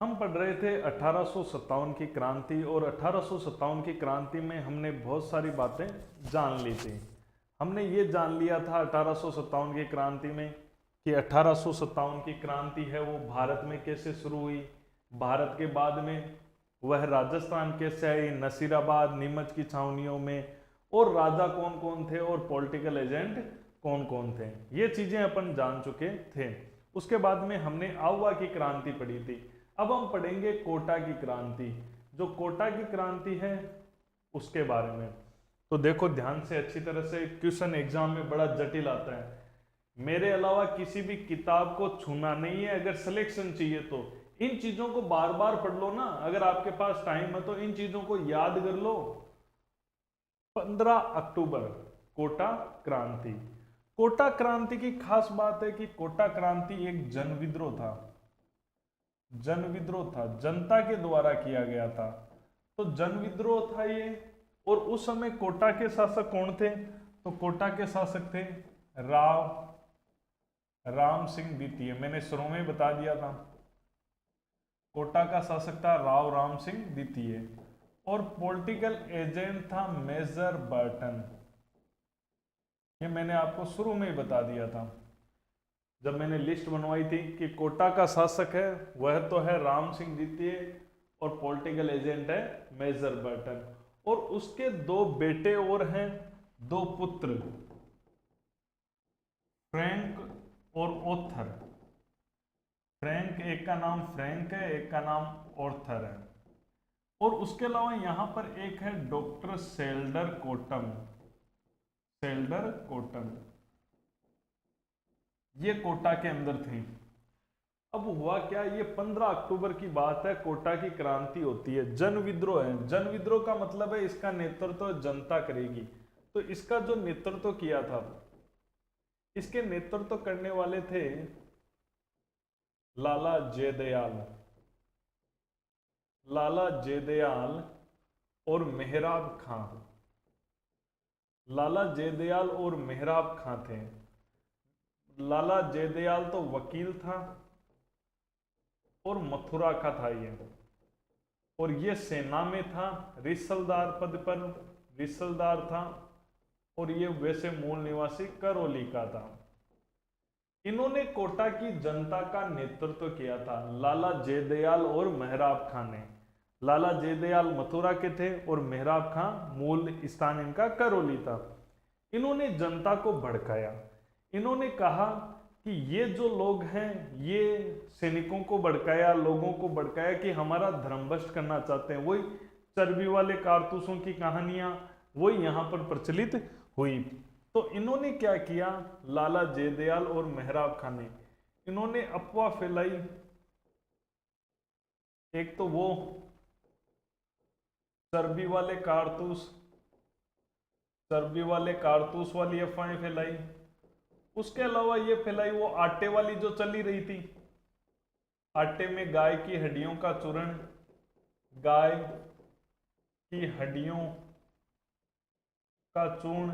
हम पढ़ रहे थे 1857 की क्रांति और 1857 की क्रांति में हमने बहुत सारी बातें जान ली थी। हमने ये जान लिया था 1857 की क्रांति में कि 1857 की क्रांति है वो भारत में कैसे शुरू हुई, भारत के बाद में वह राजस्थान कैसे आई, नसीराबाद नीमच की छावनियों में, और राजा कौन कौन थे और पॉलिटिकल एजेंट कौन कौन थे। ये चीजें अपन जान चुके थे। उसके बाद में हमने आउवा की क्रांति पढ़ी थी। अब हम पढ़ेंगे कोटा की क्रांति। जो कोटा की क्रांति है उसके बारे में तो देखो ध्यान से, अच्छी तरह से। क्वेश्चन एग्जाम में बड़ा जटिल आता है। मेरे अलावा किसी भी किताब को छूना नहीं है। अगर सिलेक्शन चाहिए तो इन चीजों को बार बार पढ़ लो ना। अगर आपके पास टाइम है तो इन चीजों को याद कर लो। 15 अक्टूबर कोटा क्रांति। कोटा क्रांति की खास बात है कि कोटा क्रांति एक जन विद्रोह था। जन विद्रोह था, जनता के द्वारा किया गया था। तो जन विद्रोह था ये। और उस समय कोटा के शासक कौन थे? तो कोटा के शासक थे राम सिंह द्वितीय। मैंने शुरू में बता दिया था, कोटा का शासक था राम सिंह द्वितीय। और पॉलिटिकल एजेंट था मेजर बर्टन। ये मैंने आपको शुरू में ही बता दिया था जब मैंने लिस्ट बनवाई थी कि कोटा का शासक है वह तो है राम सिंह द्वितीय और पॉलिटिकल एजेंट है मेजर बर्टन। और उसके दो बेटे और हैं, दो पुत्र, फ्रैंक और ओथर। फ्रैंक, एक का नाम फ्रैंक है, एक का नाम ऑर्थर है। और उसके अलावा यहां पर एक है डॉक्टर सेल्डर कोटम। सेल्डर कोटम ये कोटा के अंदर थे। अब हुआ क्या, ये 15 अक्टूबर की बात है, कोटा की क्रांति होती है। जन विद्रोह है। जन विद्रोह का मतलब है इसका नेतृत्व जनता करेगी। तो इसका जो नेतृत्व किया था, इसके नेतृत्व करने वाले थे लाला जयदयाल। लाला जयदयाल और मेहराब खां। लाला जयदयाल और मेहराब खां थे। लाला जयदयाल तो वकील था और मथुरा का था ये। और ये सेना में था, रिसलदार पद पर रिसलदार था। और ये वैसे मूल निवासी करौली का था। इन्होंने कोटा की जनता का नेतृत्व किया था, लाला जयदयाल और मेहराब खां ने। लाला जयदयाल मथुरा के थे और मेहराब खां मूल स्थान इनका करौली था। इन्होंने जनता को भड़काया। इन्होंने कहा कि ये जो लोग हैं ये सैनिकों को भड़काया, लोगों को भड़काया कि हमारा धर्मभ्रष्ट करना चाहते हैं। वही चर्बी वाले कारतूसों की कहानियां वही यहां पर प्रचलित हुई। तो इन्होंने क्या किया, लाला जयदयाल और मेहराब खां ने, इन्होंने अफवाह फैलाई। एक तो वो चर्बी वाले कारतूस वाली अफवाहें फैलाई। उसके अलावा ये फैलाई वो आटे वाली जो चली रही थी, आटे में गाय की हड्डियों का चूर्ण, गाय की हड्डियों का चूर्ण।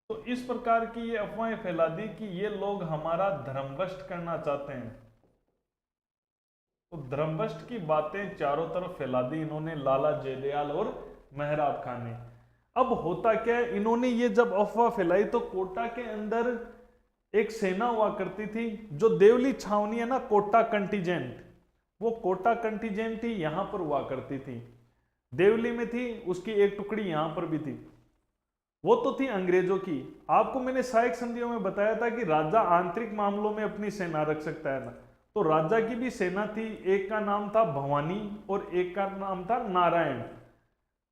तो इस प्रकार की ये अफवाहें फैला दी कि ये लोग हमारा धर्मभ्रष्ट करना चाहते हैं। तो धर्मभ्रष्ट की बातें चारों तरफ फैला दी इन्होंने, लाला जयदयाल और मेहराब खां ने। अब होता क्या है, इन्होंने ये जब अफवाह फैलाई तो कोटा के अंदर एक सेना हुआ करती थी, जो देवली छावनी है ना, कोटा कंटीजेंट, वो कोटा कंटीजेंट ही यहां पर हुआ करती थी। देवली में थी, उसकी एक टुकड़ी यहां पर भी थी। वो तो थी अंग्रेजों की। आपको मैंने सहायक संधियों में बताया था कि राजा आंतरिक मामलों में अपनी सेना रख सकता है ना। तो राजा की भी सेना थी, एक का नाम था भवानी और एक का नाम था नारायण।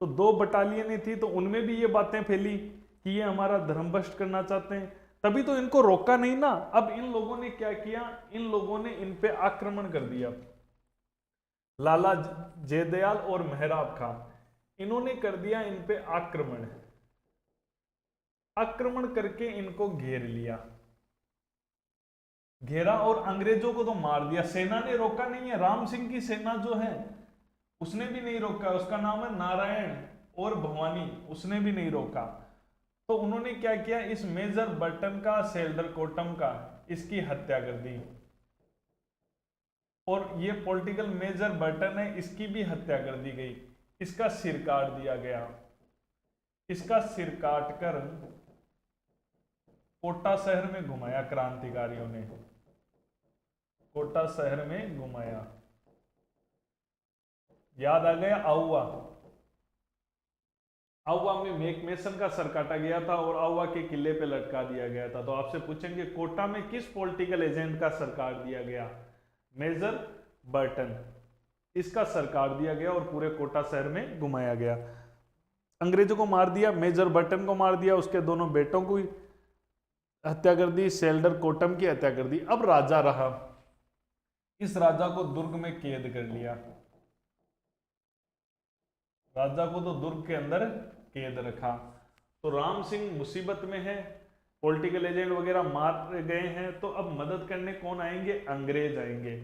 तो दो बटालियनें थी, तो उनमें भी ये बातें फैली कि ये हमारा धर्मभ्रष्ट करना चाहते हैं। तभी तो इनको रोका नहीं ना। अब इन लोगों ने क्या किया, इन लोगों ने इन पे आक्रमण कर दिया। लाला जयदयाल और मेहराब खां, इन्होंने कर दिया इन पे आक्रमण। आक्रमण करके इनको घेर लिया, घेरा और अंग्रेजों को तो मार दिया। सेना ने रोका नहीं है, राम सिंह की सेना जो है उसने भी नहीं रोका। उसका नाम है नारायण और भवानी, उसने भी नहीं रोका। तो उन्होंने क्या किया, इस मेजर बर्टन का, सेल्डर कोटम का, इसकी हत्या कर दी। और ये पॉलिटिकल मेजर बर्टन है, इसकी भी हत्या कर दी गई, इसका सिर काट दिया गया। इसका सिर काटकर कोटा शहर में घुमाया क्रांतिकारियों ने, कोटा शहर में घुमाया। याद आ गया आउवा, आउवा में मेकमेसन का सर काटा गया था और आउवा के किले पे लटका दिया गया था। तो आपसे पूछेंगे कोटा में किस पॉलिटिकल एजेंट का सर काट दिया गया? मेजर बर्टन, इसका सर काट दिया गया और पूरे कोटा शहर में घुमाया गया। अंग्रेजों को मार दिया, मेजर बर्टन को मार दिया, उसके दोनों बेटों को हत्या कर दी, सेल्डर कोटम की हत्या कर दी। अब राजा रहा, इस राजा को दुर्ग में कैद कर लिया, राजा को तो दुर्ग के अंदर कैद रखा। तो राम सिंह मुसीबत में है, पॉलिटिकल एजेंट वगैरह मार गए हैं, तो अब मदद करने कौन आएंगे? अंग्रेज आएंगे।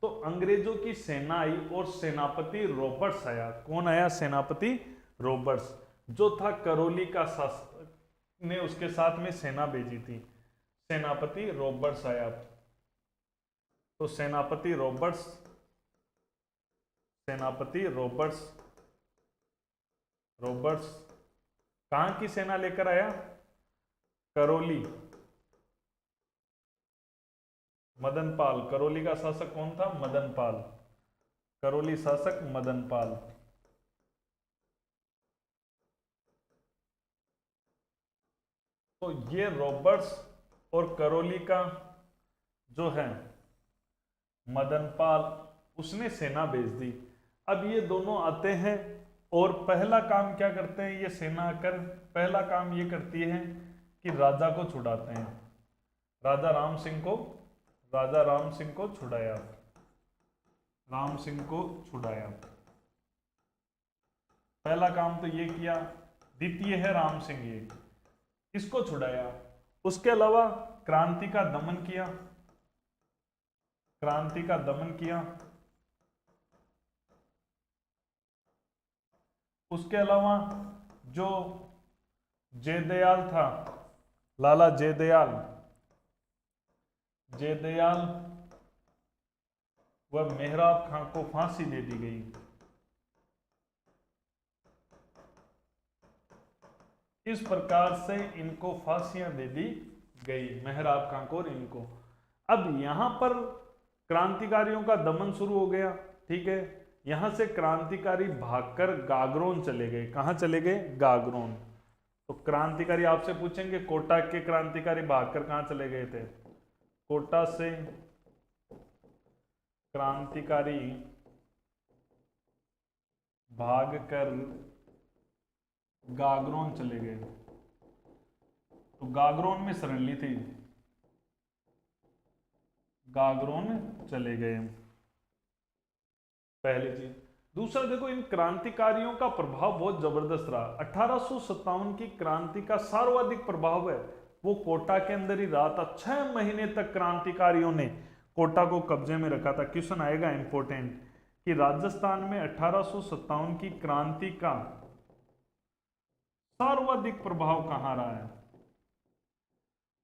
तो अंग्रेजों की सेना आई और सेनापति रॉबर्ट्स आया। कौन आया? सेनापति रॉबर्ट्स, जो था करौली का शासक ने उसके साथ में सेना भेजी थी। सेनापति रॉबर्ट्स आया। तो सेनापति रॉबर्ट्स, सेनापति रॉबर्ट्स, रॉबर्ट्स कहां की सेना लेकर आया? करौली। मदनपाल, करौली का शासक कौन था? मदनपाल, करौली शासक मदनपाल। तो ये रॉबर्ट्स और करौली का जो है मदनपाल, उसने सेना भेज दी। अब ये दोनों आते हैं और पहला काम क्या करते हैं? ये सेना आकर पहला काम ये करती है कि राजा को छुड़ाते हैं। राजा राम सिंह को, राजा राम सिंह को छुड़ाया, राम सिंह को छुड़ाया। पहला काम तो ये किया। द्वितीय है राम सिंह, ये इसको छुड़ाया। उसके अलावा क्रांति का दमन किया, क्रांति का दमन किया। उसके अलावा जो जयदयाल था, लाला जयदयाल, जयदयाल वह मेहराब खां को फांसी दे दी गई। इस प्रकार से इनको फांसियां दे दी गई, मेहराब खां को और इनको। अब यहां पर क्रांतिकारियों का दमन शुरू हो गया, ठीक है। यहां से क्रांतिकारी भागकर गागरोन चले गए। कहां चले गए? गागरोन। तो क्रांतिकारी आपसे पूछेंगे कोटा के क्रांतिकारी भागकर कहां चले गए थे? कोटा से क्रांतिकारी भागकर गागरोन चले गए। तो गागरोन में शरण ली थी, गागरोन चले गए, पहली चीज। दूसरा देखो, इन क्रांतिकारियों का प्रभाव बहुत जबरदस्त रहा। 1857 की क्रांति का सर्वाधिक प्रभाव है वो कोटा के अंदर ही रहा था। 6 महीने तक क्रांतिकारियों ने कोटा को कब्जे में रखा था। क्वेश्चन आएगा इंपॉर्टेंट कि राजस्थान में 1857 की क्रांति का सर्वाधिक प्रभाव कहां रहा है?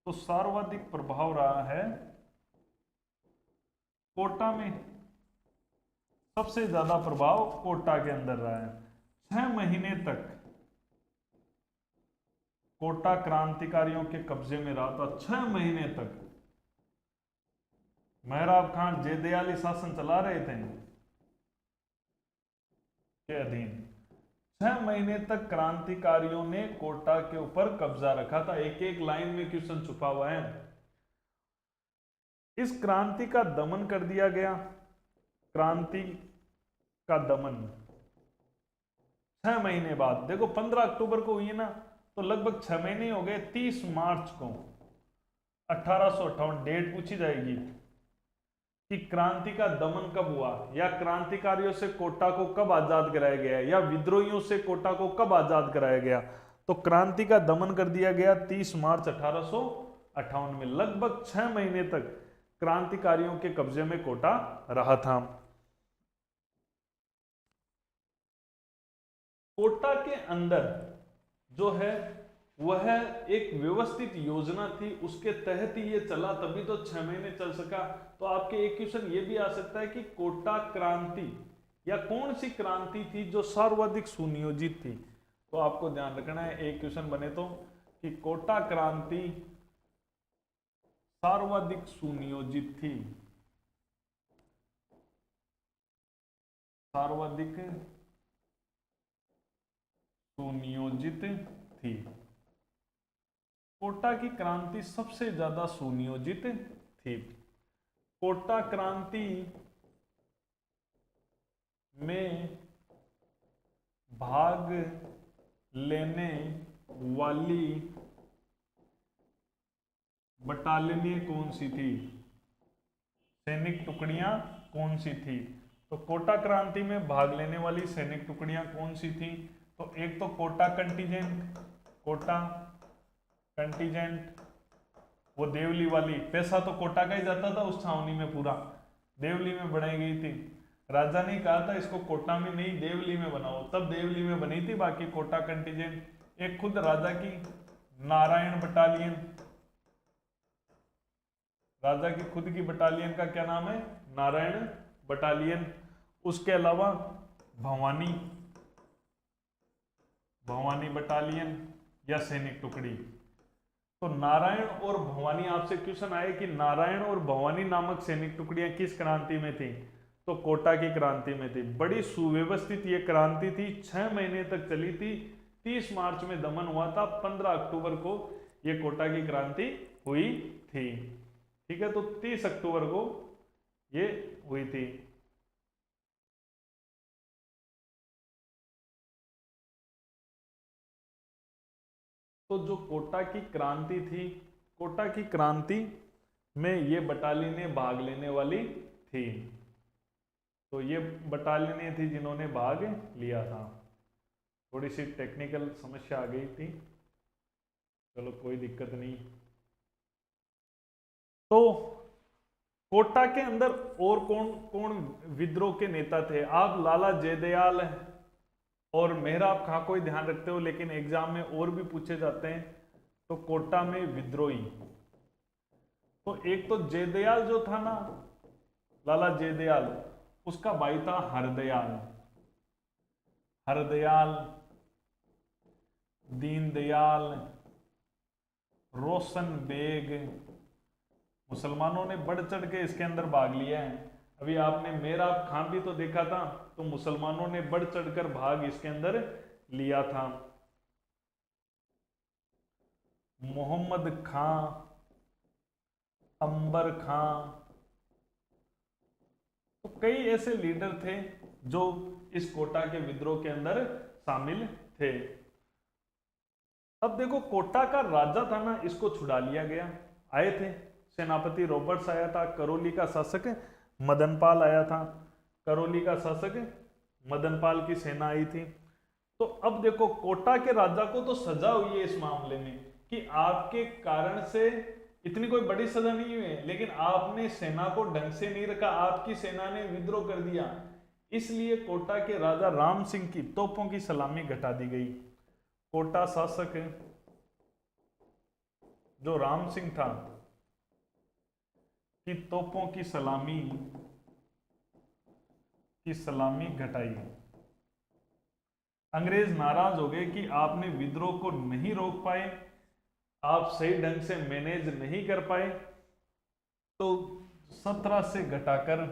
तो सर्वाधिक प्रभाव रहा है कोटा में। सबसे ज्यादा प्रभाव कोटा के अंदर रहा है। 6 महीने तक कोटा क्रांतिकारियों के कब्जे में रहा था। 6 महीने तक मेहराब खान जयदयाली शासन चला रहे थे के अधीन। 6 महीने तक क्रांतिकारियों ने कोटा के ऊपर कब्जा रखा था। एक एक लाइन में क्वेश्चन छुपा हुआ है। इस क्रांति का दमन कर दिया गया। क्रांति का दमन 6 महीने बाद, देखो 15 अक्टूबर को हुई ना, तो लगभग 6 महीने हो गए। 30 मार्च को 1858 डेट पूछी जाएगी कि क्रांति का दमन कब हुआ, या क्रांतिकारियों से कोटा को कब आजाद कराया गया, या विद्रोहियों से कोटा को कब आजाद कराया गया। तो क्रांति का दमन कर दिया गया 30 मार्च 1858 में। लगभग 6 महीने तक क्रांतिकारियों के कब्जे में कोटा रहा था। कोटा के अंदर जो है वह एक व्यवस्थित योजना थी, उसके तहत ही ये चला, तभी तो 6 महीने चल सका। तो आपके एक क्वेश्चन ये भी आ सकता है कि कोटा क्रांति या कौन सी क्रांति थी जो सर्वाधिक सुनियोजित थी। तो आपको ध्यान रखना है एक क्वेश्चन बने तो कि कोटा क्रांति सर्वाधिक सुनियोजित थी, सर्वाधिक सुनियोजित थी। कोटा की क्रांति सबसे ज्यादा सुनियोजित थी। कोटा क्रांति में भाग लेने वाली बटालियनें कौन सी थी, सैनिक टुकड़ियां कौन सी थी। तो कोटा क्रांति में भाग लेने वाली सैनिक टुकड़ियां कौन सी थी। तो एक तो कोटा कंटीजेंट, कोटा कंटीजेंट वो देवली वाली, पैसा तो कोटा का ही जाता था उस छावनी में, पूरा देवली में बनाई गई थी। राजा ने कहा था इसको कोटा में नहीं देवली में बनाओ, तब देवली में बनी थी। बाकी कोटा कंटीजेंट। एक खुद राजा की नारायण बटालियन, राजा की खुद की बटालियन का क्या नाम है, नारायण बटालियन। उसके अलावा भवानी, भवानी बटालियन या सैनिक टुकड़ी। तो नारायण और भवानी, आपसे क्वेश्चन आए कि नारायण और भवानी नामक सैनिक टुकड़ियां किस क्रांति में थी। तो कोटा की क्रांति में थी। बड़ी सुव्यवस्थित ये क्रांति थी, 6 महीने तक चली थी। 30 मार्च में दमन हुआ था, 15 अक्टूबर को ये कोटा की क्रांति हुई थी। ठीक है, तो 30 अक्टूबर को ये हुई थी। तो जो कोटा की क्रांति थी, कोटा की क्रांति में ये बटालियनें भाग लेने वाली थी। तो ये बटालियनें थी जिन्होंने भाग लिया था। थोड़ी सी टेक्निकल समस्या आ गई थी, चलो कोई दिक्कत नहीं। तो कोटा के अंदर और कौन कौन विद्रोह के नेता थे। आप लाला जयदयाल और मेहराब खां को ही ध्यान रखते हो, लेकिन एग्जाम में और भी पूछे जाते हैं। तो कोटा में विद्रोही, तो एक तो जयदयाल जो था ना, लाला जयदयाल, उसका भाई था हरदयाल, हरदयाल, दीनदयाल, रोशन बेग। मुसलमानों ने बढ़ चढ़ के इसके अंदर भाग लिया है। अभी आपने मेहराब खां भी तो देखा था, तो मुसलमानों ने बढ़ चढ़कर भाग इसके अंदर लिया था। मोहम्मद खां, अंबर खां, तो कई ऐसे लीडर थे जो इस कोटा के विद्रोह के अंदर शामिल थे। अब देखो कोटा का राजा था ना, इसको छुड़ा लिया गया। आए थे सेनापति रॉबर्ट्स आया था, करौली का शासक मदनपाल आया था, करौली का शासक मदनपाल की सेना आई थी। तो अब देखो कोटा के राजा को तो सजा हुई है इस मामले में कि आपके कारण से, इतनी कोई बड़ी सजा नहीं हुई है, लेकिन आपने सेना को ढंग से नहीं रखा, आपकी सेना ने विद्रोह कर दिया, इसलिए कोटा के राजा राम सिंह की तोपों की सलामी घटा दी गई। कोटा शासक जो राम सिंह था कि तोपों की सलामी घटाई। अंग्रेज नाराज हो गए कि आपने विद्रोह को नहीं रोक पाए, आप सही ढंग से मैनेज नहीं कर पाए, तो 17 से घटाकर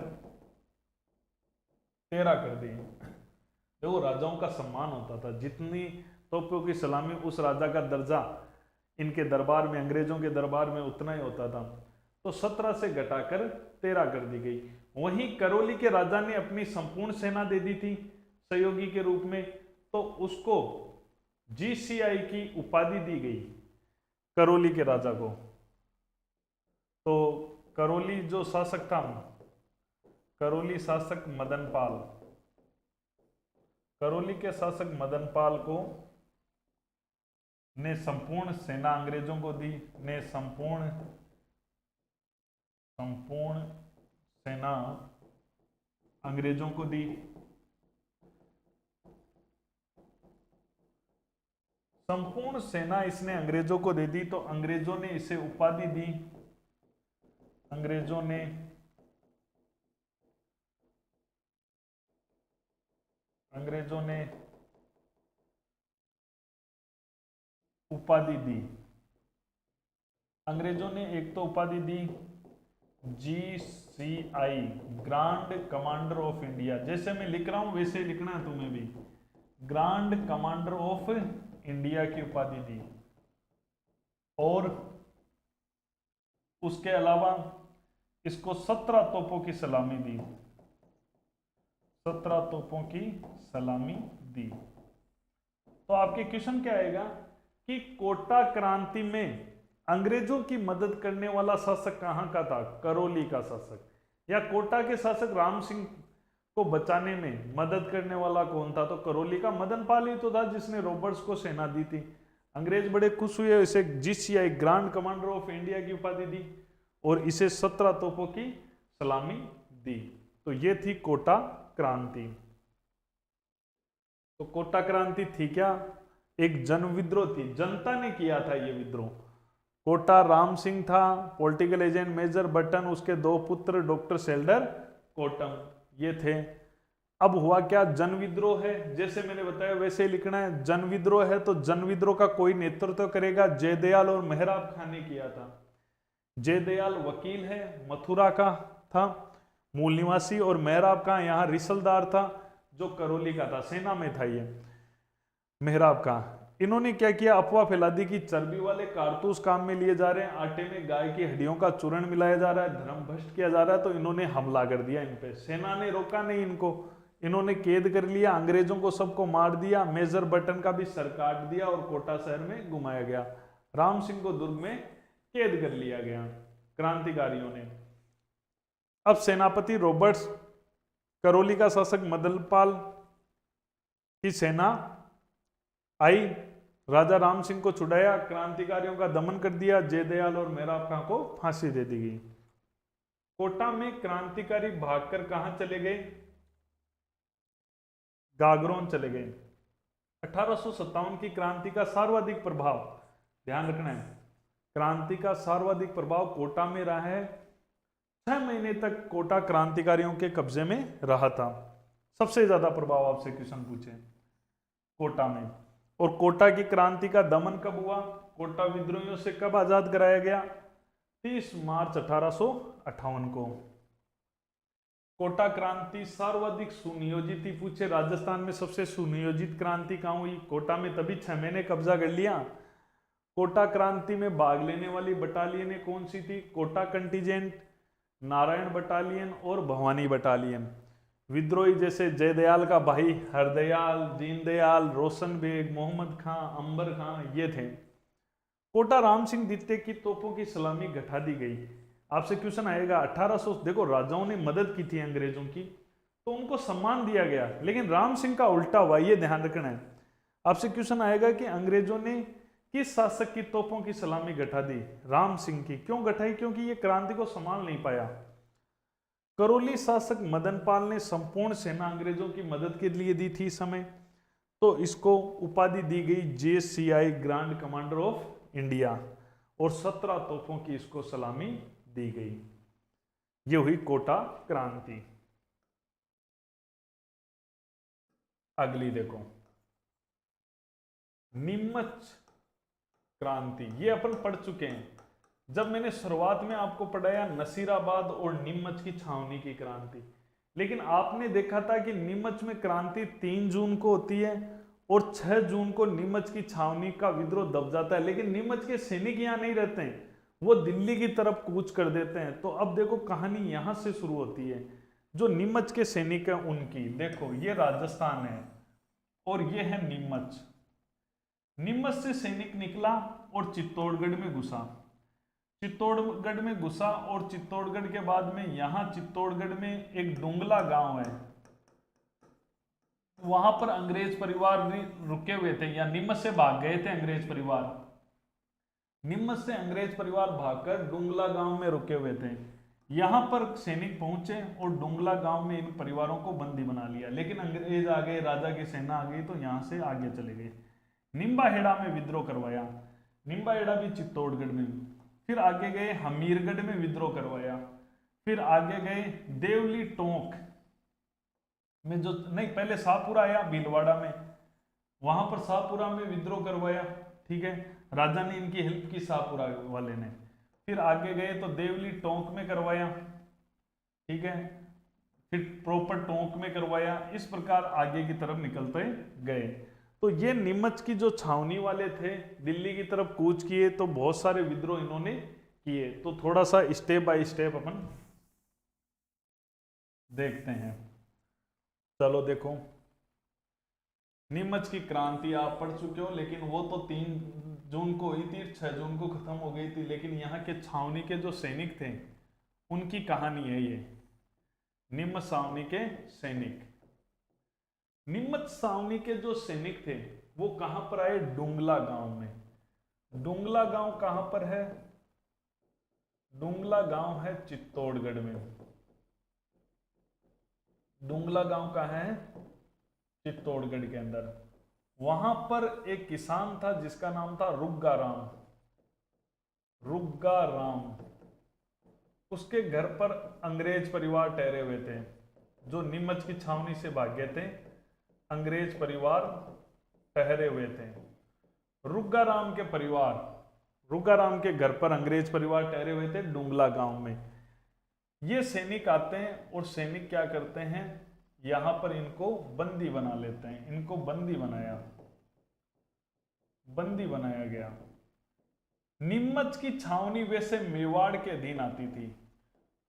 13 कर दिए। देखो राजाओं का सम्मान होता था, जितनी तोपों की सलामी उस राजा का दर्जा इनके दरबार में, अंग्रेजों के दरबार में उतना ही होता था। तो 17 से घटाकर 13 कर दी गई। वहीं करौली के राजा ने अपनी संपूर्ण सेना दे दी थी सहयोगी के रूप में, तो उसको GCI की उपाधि दी गई करौली के राजा को। तो करौली जो शासक था, करौली शासक मदनपाल, करौली के शासक मदनपाल को ने संपूर्ण सेना अंग्रेजों को दी, ने संपूर्ण सेना अंग्रेजों को दी। संपूर्ण सेना इसने अंग्रेजों को दे दी, तो अंग्रेजों ने इसे उपाधि दी, अंग्रेजों ने उपाधि दी। अंग्रेजों ने एक तो उपाधि दी GCI, grand commander of India. जैसे मैं लिख रहा हूं वैसे लिखना है तुम्हें भी, ग्रांड कमांडर ऑफ इंडिया की उपाधि दी। और उसके अलावा इसको 17 तोपों की सलामी दी, 17 तोपों की सलामी दी। तो आपके क्वेश्चन क्या आएगा कि कोटा क्रांति में अंग्रेजों की मदद करने वाला शासक कहां का था? करौली का शासक। या कोटा के शासक राम सिंह को बचाने में मदद करने वाला कौन था? तो करौली का मदन पाल ही तो था, जिसने रॉबर्ट्स को सेना दी थी। अंग्रेज बड़े खुश हुए, इसे GCI, grand commander of India की उपाधि दी और इसे 17 तोपों की सलामी दी। तो ये थी कोटा क्रांति। तो कोटा क्रांति थी क्या? एक जन विद्रोह थी, जनता ने किया था ये विद्रोह। कोटा राम सिंह था पॉलिटिकल एजेंट, मेजर बटन उसके 2 पुत्र डॉक्टर सेल्डर कोटम, ये थे। अब हुआ क्या? जन विद्रोह है, जैसे मैंने बताया वैसे ही लिखना है। जन विद्रोह है तो जन विद्रोह का कोई नेतृत्व करेगा, जयदयाल और मेहराब खान ने किया था। जयदयाल वकील है, मथुरा का था मूल निवासी, और मेहराब खान यहाँ रिसलदार था जो करौली का था, सेना में था ये मेहराब का। इन्होंने क्या किया? अफवाह फैला दी कि चर्बी वाले कारतूस काम में लिए जा रहे हैं, आटे में गाय की हड्डियों का चूर्ण मिलाया जा रहा है, धर्म भ्रष्ट किया जा रहा है। तो इन्होंने हमला कर दिया इन पे। सेना ने रोका नहीं इनको, इन्होंने कैद कर लिया, अंग्रेजों को सबको मार दिया, मेजर बटन का भी सर काट दिया और कोटा शहर में घुमाया गया। राम सिंह को दुर्ग में कैद कर लिया गया क्रांतिकारियों ने। अब सेनापति रॉबर्ट्स, करौली का शासक मदनपाल की सेना आई, राजा राम सिंह को छुड़ाया, क्रांतिकारियों का दमन कर दिया, जयदयाल और मेहराब खां को फांसी दे दी गई। कोटा में क्रांतिकारी भागकर कहां चले गए? गागरोन चले गए। 1857 की क्रांति का सर्वाधिक प्रभाव, ध्यान रखना है, क्रांति का सर्वाधिक प्रभाव कोटा में रहा है। 6 महीने तक कोटा क्रांतिकारियों के कब्जे में रहा था। सबसे ज्यादा प्रभाव आपसे क्वेश्चन पूछे कोटा में। और कोटा की क्रांति का दमन कब हुआ? कोटा विद्रोहियों से कब आजाद कराया गया? 30 मार्च 1858 को। कोटा क्रांति सर्वाधिक सुनियोजित ही पूछे, राजस्थान में सबसे सुनियोजित क्रांति कहां हुई? कोटा में, तभी 6 महीने कब्जा कर लिया। कोटा क्रांति में भाग लेने वाली बटालियनें कौन सी थी? कोटा कंटीजेंट, नारायण बटालियन और भवानी बटालियन। विद्रोही जैसे जयदयाल का भाई हरदयाल, दीनदयाल, रोशन बेग, मोहम्मद खां, अंबर खां, ये थे। कोटा राम सिंह द्वितीय की तोपों की सलामी घटा दी गई। आपसे क्वेश्चन आएगा 1800, देखो राजाओं ने मदद की थी अंग्रेजों की तो उनको सम्मान दिया गया, लेकिन राम सिंह का उल्टा हुआ, ये ध्यान रखना है। आपसे क्वेश्चन आएगा कि अंग्रेजों ने किस शासक की तोपों की सलामी घटा दी? राम सिंह की। क्यों घटाई? क्योंकि ये क्रांति को संभाल नहीं पाया। करौली शासक मदनपाल ने संपूर्ण सेना अंग्रेजों की मदद के लिए दी थी समय, तो इसको उपाधि दी गई GCI, grand commander of India, और 17 तोपों की इसको सलामी दी गई। ये हुई कोटा क्रांति। अगली देखो, नीमच क्रांति, ये अपन पढ़ चुके हैं। जब मैंने शुरुआत में आपको पढ़ाया नसीराबाद और नीमच की छावनी की क्रांति, लेकिन आपने देखा था कि नीमच में क्रांति 3 जून को होती है और 6 जून को नीमच की छावनी का विद्रोह दब जाता है। लेकिन नीमच के सैनिक यहाँ नहीं रहते हैं, वो दिल्ली की तरफ कूच कर देते हैं। तो अब देखो कहानी यहां से शुरू होती है। जो नीमच के सैनिक हैं उनकी, देखो ये राजस्थान है और ये है नीमच। नीमच से सैनिक निकला और चित्तौड़गढ़ में घुसा। चित्तौड़गढ़ में घुसा और चित्तौड़गढ़ के बाद में यहां चित्तौड़गढ़ में एक डुंगला गांव है, वहां पर अंग्रेज परिवार रुके हुए थे, या नीमच से भाग गए थे अंग्रेज परिवार। नीमच से अंग्रेज परिवार भागकर डुंगला गांव में रुके हुए थे। यहां पर सैनिक पहुंचे और डुंगला गांव में इन परिवारों को बंदी बना लिया। लेकिन अंग्रेज आ गए, राजा की सेना आ गई, तो यहां से आगे चले गए। निम्बाहेड़ा में विद्रोह करवाया, निम्बाहेड़ा भी चित्तौड़गढ़ में। फिर आगे गए हमीरगढ़ में विद्रोह करवाया। फिर आगे गए देवली टोंक में, जो नहीं पहले शाहपुरा आया भीलवाड़ा में, वहां पर शाहपुरा में विद्रोह करवाया। ठीक है, राजा ने इनकी हेल्प की शाहपुरा वाले ने। फिर आगे गए तो देवली टोंक में करवाया। ठीक है, फिर प्रॉपर टोंक में करवाया। इस प्रकार आगे की तरफ निकलते गए। तो ये नीमच की जो छावनी वाले थे, दिल्ली की तरफ कूच किए, तो बहुत सारे विद्रोह इन्होंने किए। तो थोड़ा सा स्टेप बाय स्टेप अपन देखते हैं। चलो देखो, नीमच की क्रांति आप पढ़ चुके हो, लेकिन वो तो 3 जून को हुई थी, 6 जून को खत्म हो गई थी। लेकिन यहाँ के छावनी के जो सैनिक थे उनकी कहानी है ये, नीमच छावनी के सैनिक। नीमच छावनी के जो सैनिक थे वो कहां पर आए? डुंगला गांव में। डुंगला गांव कहां पर है? डुंगला गांव है चित्तौड़गढ़ में। डुंगला गांव कहां है? चित्तौड़गढ़ के अंदर। वहां पर एक किसान था जिसका नाम था रुग्गा राम। रुग्गा राम, उसके घर पर अंग्रेज परिवार ठहरे हुए थे। जो नीमच की छावनी से भागे थे, अंग्रेज परिवार ठहरे हुए थे। रुग्गा राम के परिवार, रुग्गा राम के घर पर अंग्रेज परिवार ठहरे हुए थे डुंगला गांव में। ये सैनिक आते हैं और सैनिक क्या करते हैं, यहां पर इनको बंदी बना लेते हैं। इनको बंदी बनाया गया। नीमच की छावनी वैसे मेवाड़ के अधीन आती थी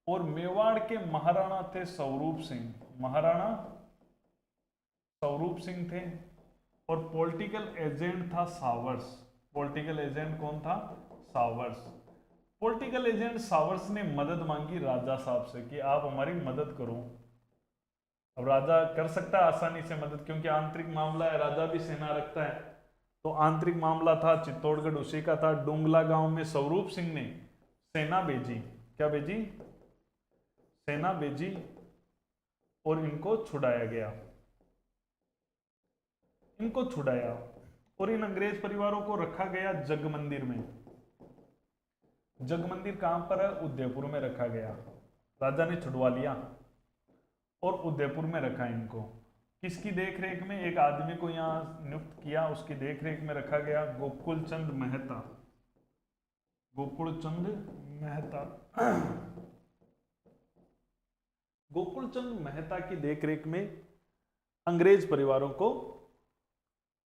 और मेवाड़ के महाराणा थे स्वरूप सिंह। महाराणा स्वरूप सिंह थे और पॉलिटिकल एजेंट था सावर्स। पॉलिटिकल एजेंट कौन था? सावर्स। पॉलिटिकल एजेंट सावर्स ने मदद मांगी राजा साहब से कि आप हमारी मदद करो। अब राजा कर सकता है आसानी से मदद, क्योंकि आंतरिक मामला है, राजा भी सेना रखता है। तो आंतरिक मामला था, चित्तौड़गढ़ उसी का था। डुंगला गांव में स्वरूप सिंह ने सेना भेजी। क्या भेजी? सेना भेजी और इनको छुड़ाया गया। इनको छुड़ाया और इन अंग्रेज परिवारों को रखा गया जगमंदिर में। जगमंदिर कहां पर है? उदयपुर में रखा गया। राजा ने छुड़वा लिया और उदयपुर में रखा इनको। किसकी देखरेख में? एक आदमी को यहां नियुक्त किया, उसकी देखरेख में रखा गया, गोकुल चंद मेहता। गोकुल चंद मेहता। गोकुल चंद मेहता की देखरेख में अंग्रेज परिवारों को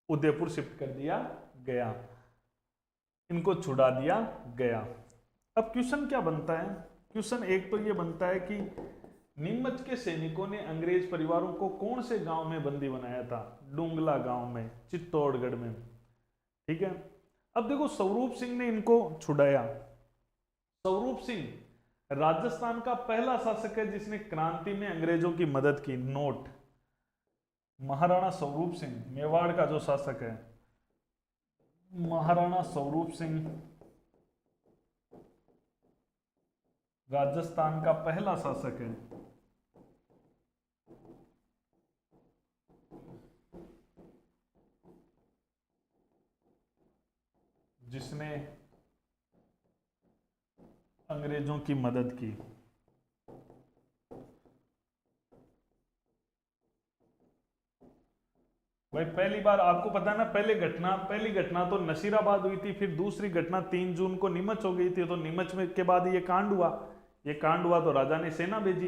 उदयपुर शिफ्ट कर दिया गया, इनको छुड़ा दिया गया। अब क्वेश्चन क्या बनता है? क्वेश्चन एक तो ये बनता है कि नीमच के सैनिकों ने अंग्रेज परिवारों को कौन से गांव में बंदी बनाया था? डुंगला गांव में, चित्तौड़गढ़ में। ठीक है, अब देखो स्वरूप सिंह ने इनको छुड़ाया। स्वरूप सिंह राजस्थान का पहला शासक है जिसने क्रांति में अंग्रेजों की मदद की। नोट, महाराणा स्वरूप सिंह, मेवाड़ का जो शासक है, महाराणा स्वरूप सिंह राजस्थान का पहला शासक है। जिसने अंग्रेजों की मदद की। भाई पहली बार आपको पता है ना, पहली घटना तो नसीराबाद हुई थी, फिर दूसरी घटना 3 जून को नीमच हो गई थी। तो नीमच में के बाद ये कांड हुआ तो राजा ने सेना भेजी।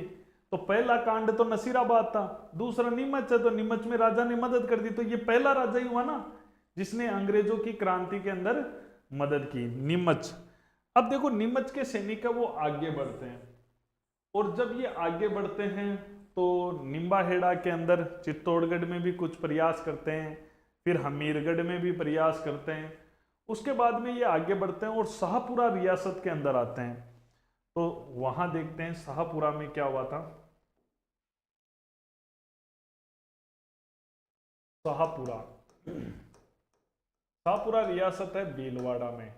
तो पहला कांड तो नसीराबाद था, दूसरा नीमच है, तो नीमच में राजा ने मदद कर दी। तो ये पहला राजा ही हुआ ना जिसने अंग्रेजों की क्रांति के अंदर मदद की, नीमच। अब देखो नीमच के सैनिक वो आगे बढ़ते हैं, और जब ये आगे बढ़ते हैं तो निम्बाहेड़ा के अंदर चित्तौड़गढ़ में भी कुछ प्रयास करते हैं, फिर हमीरगढ़ में भी प्रयास करते हैं। उसके बाद में ये आगे बढ़ते हैं और शाहपुरा रियासत के अंदर आते हैं। तो वहां देखते हैं शाहपुरा में क्या हुआ था। शाहपुरा रियासत है भीलवाड़ा में।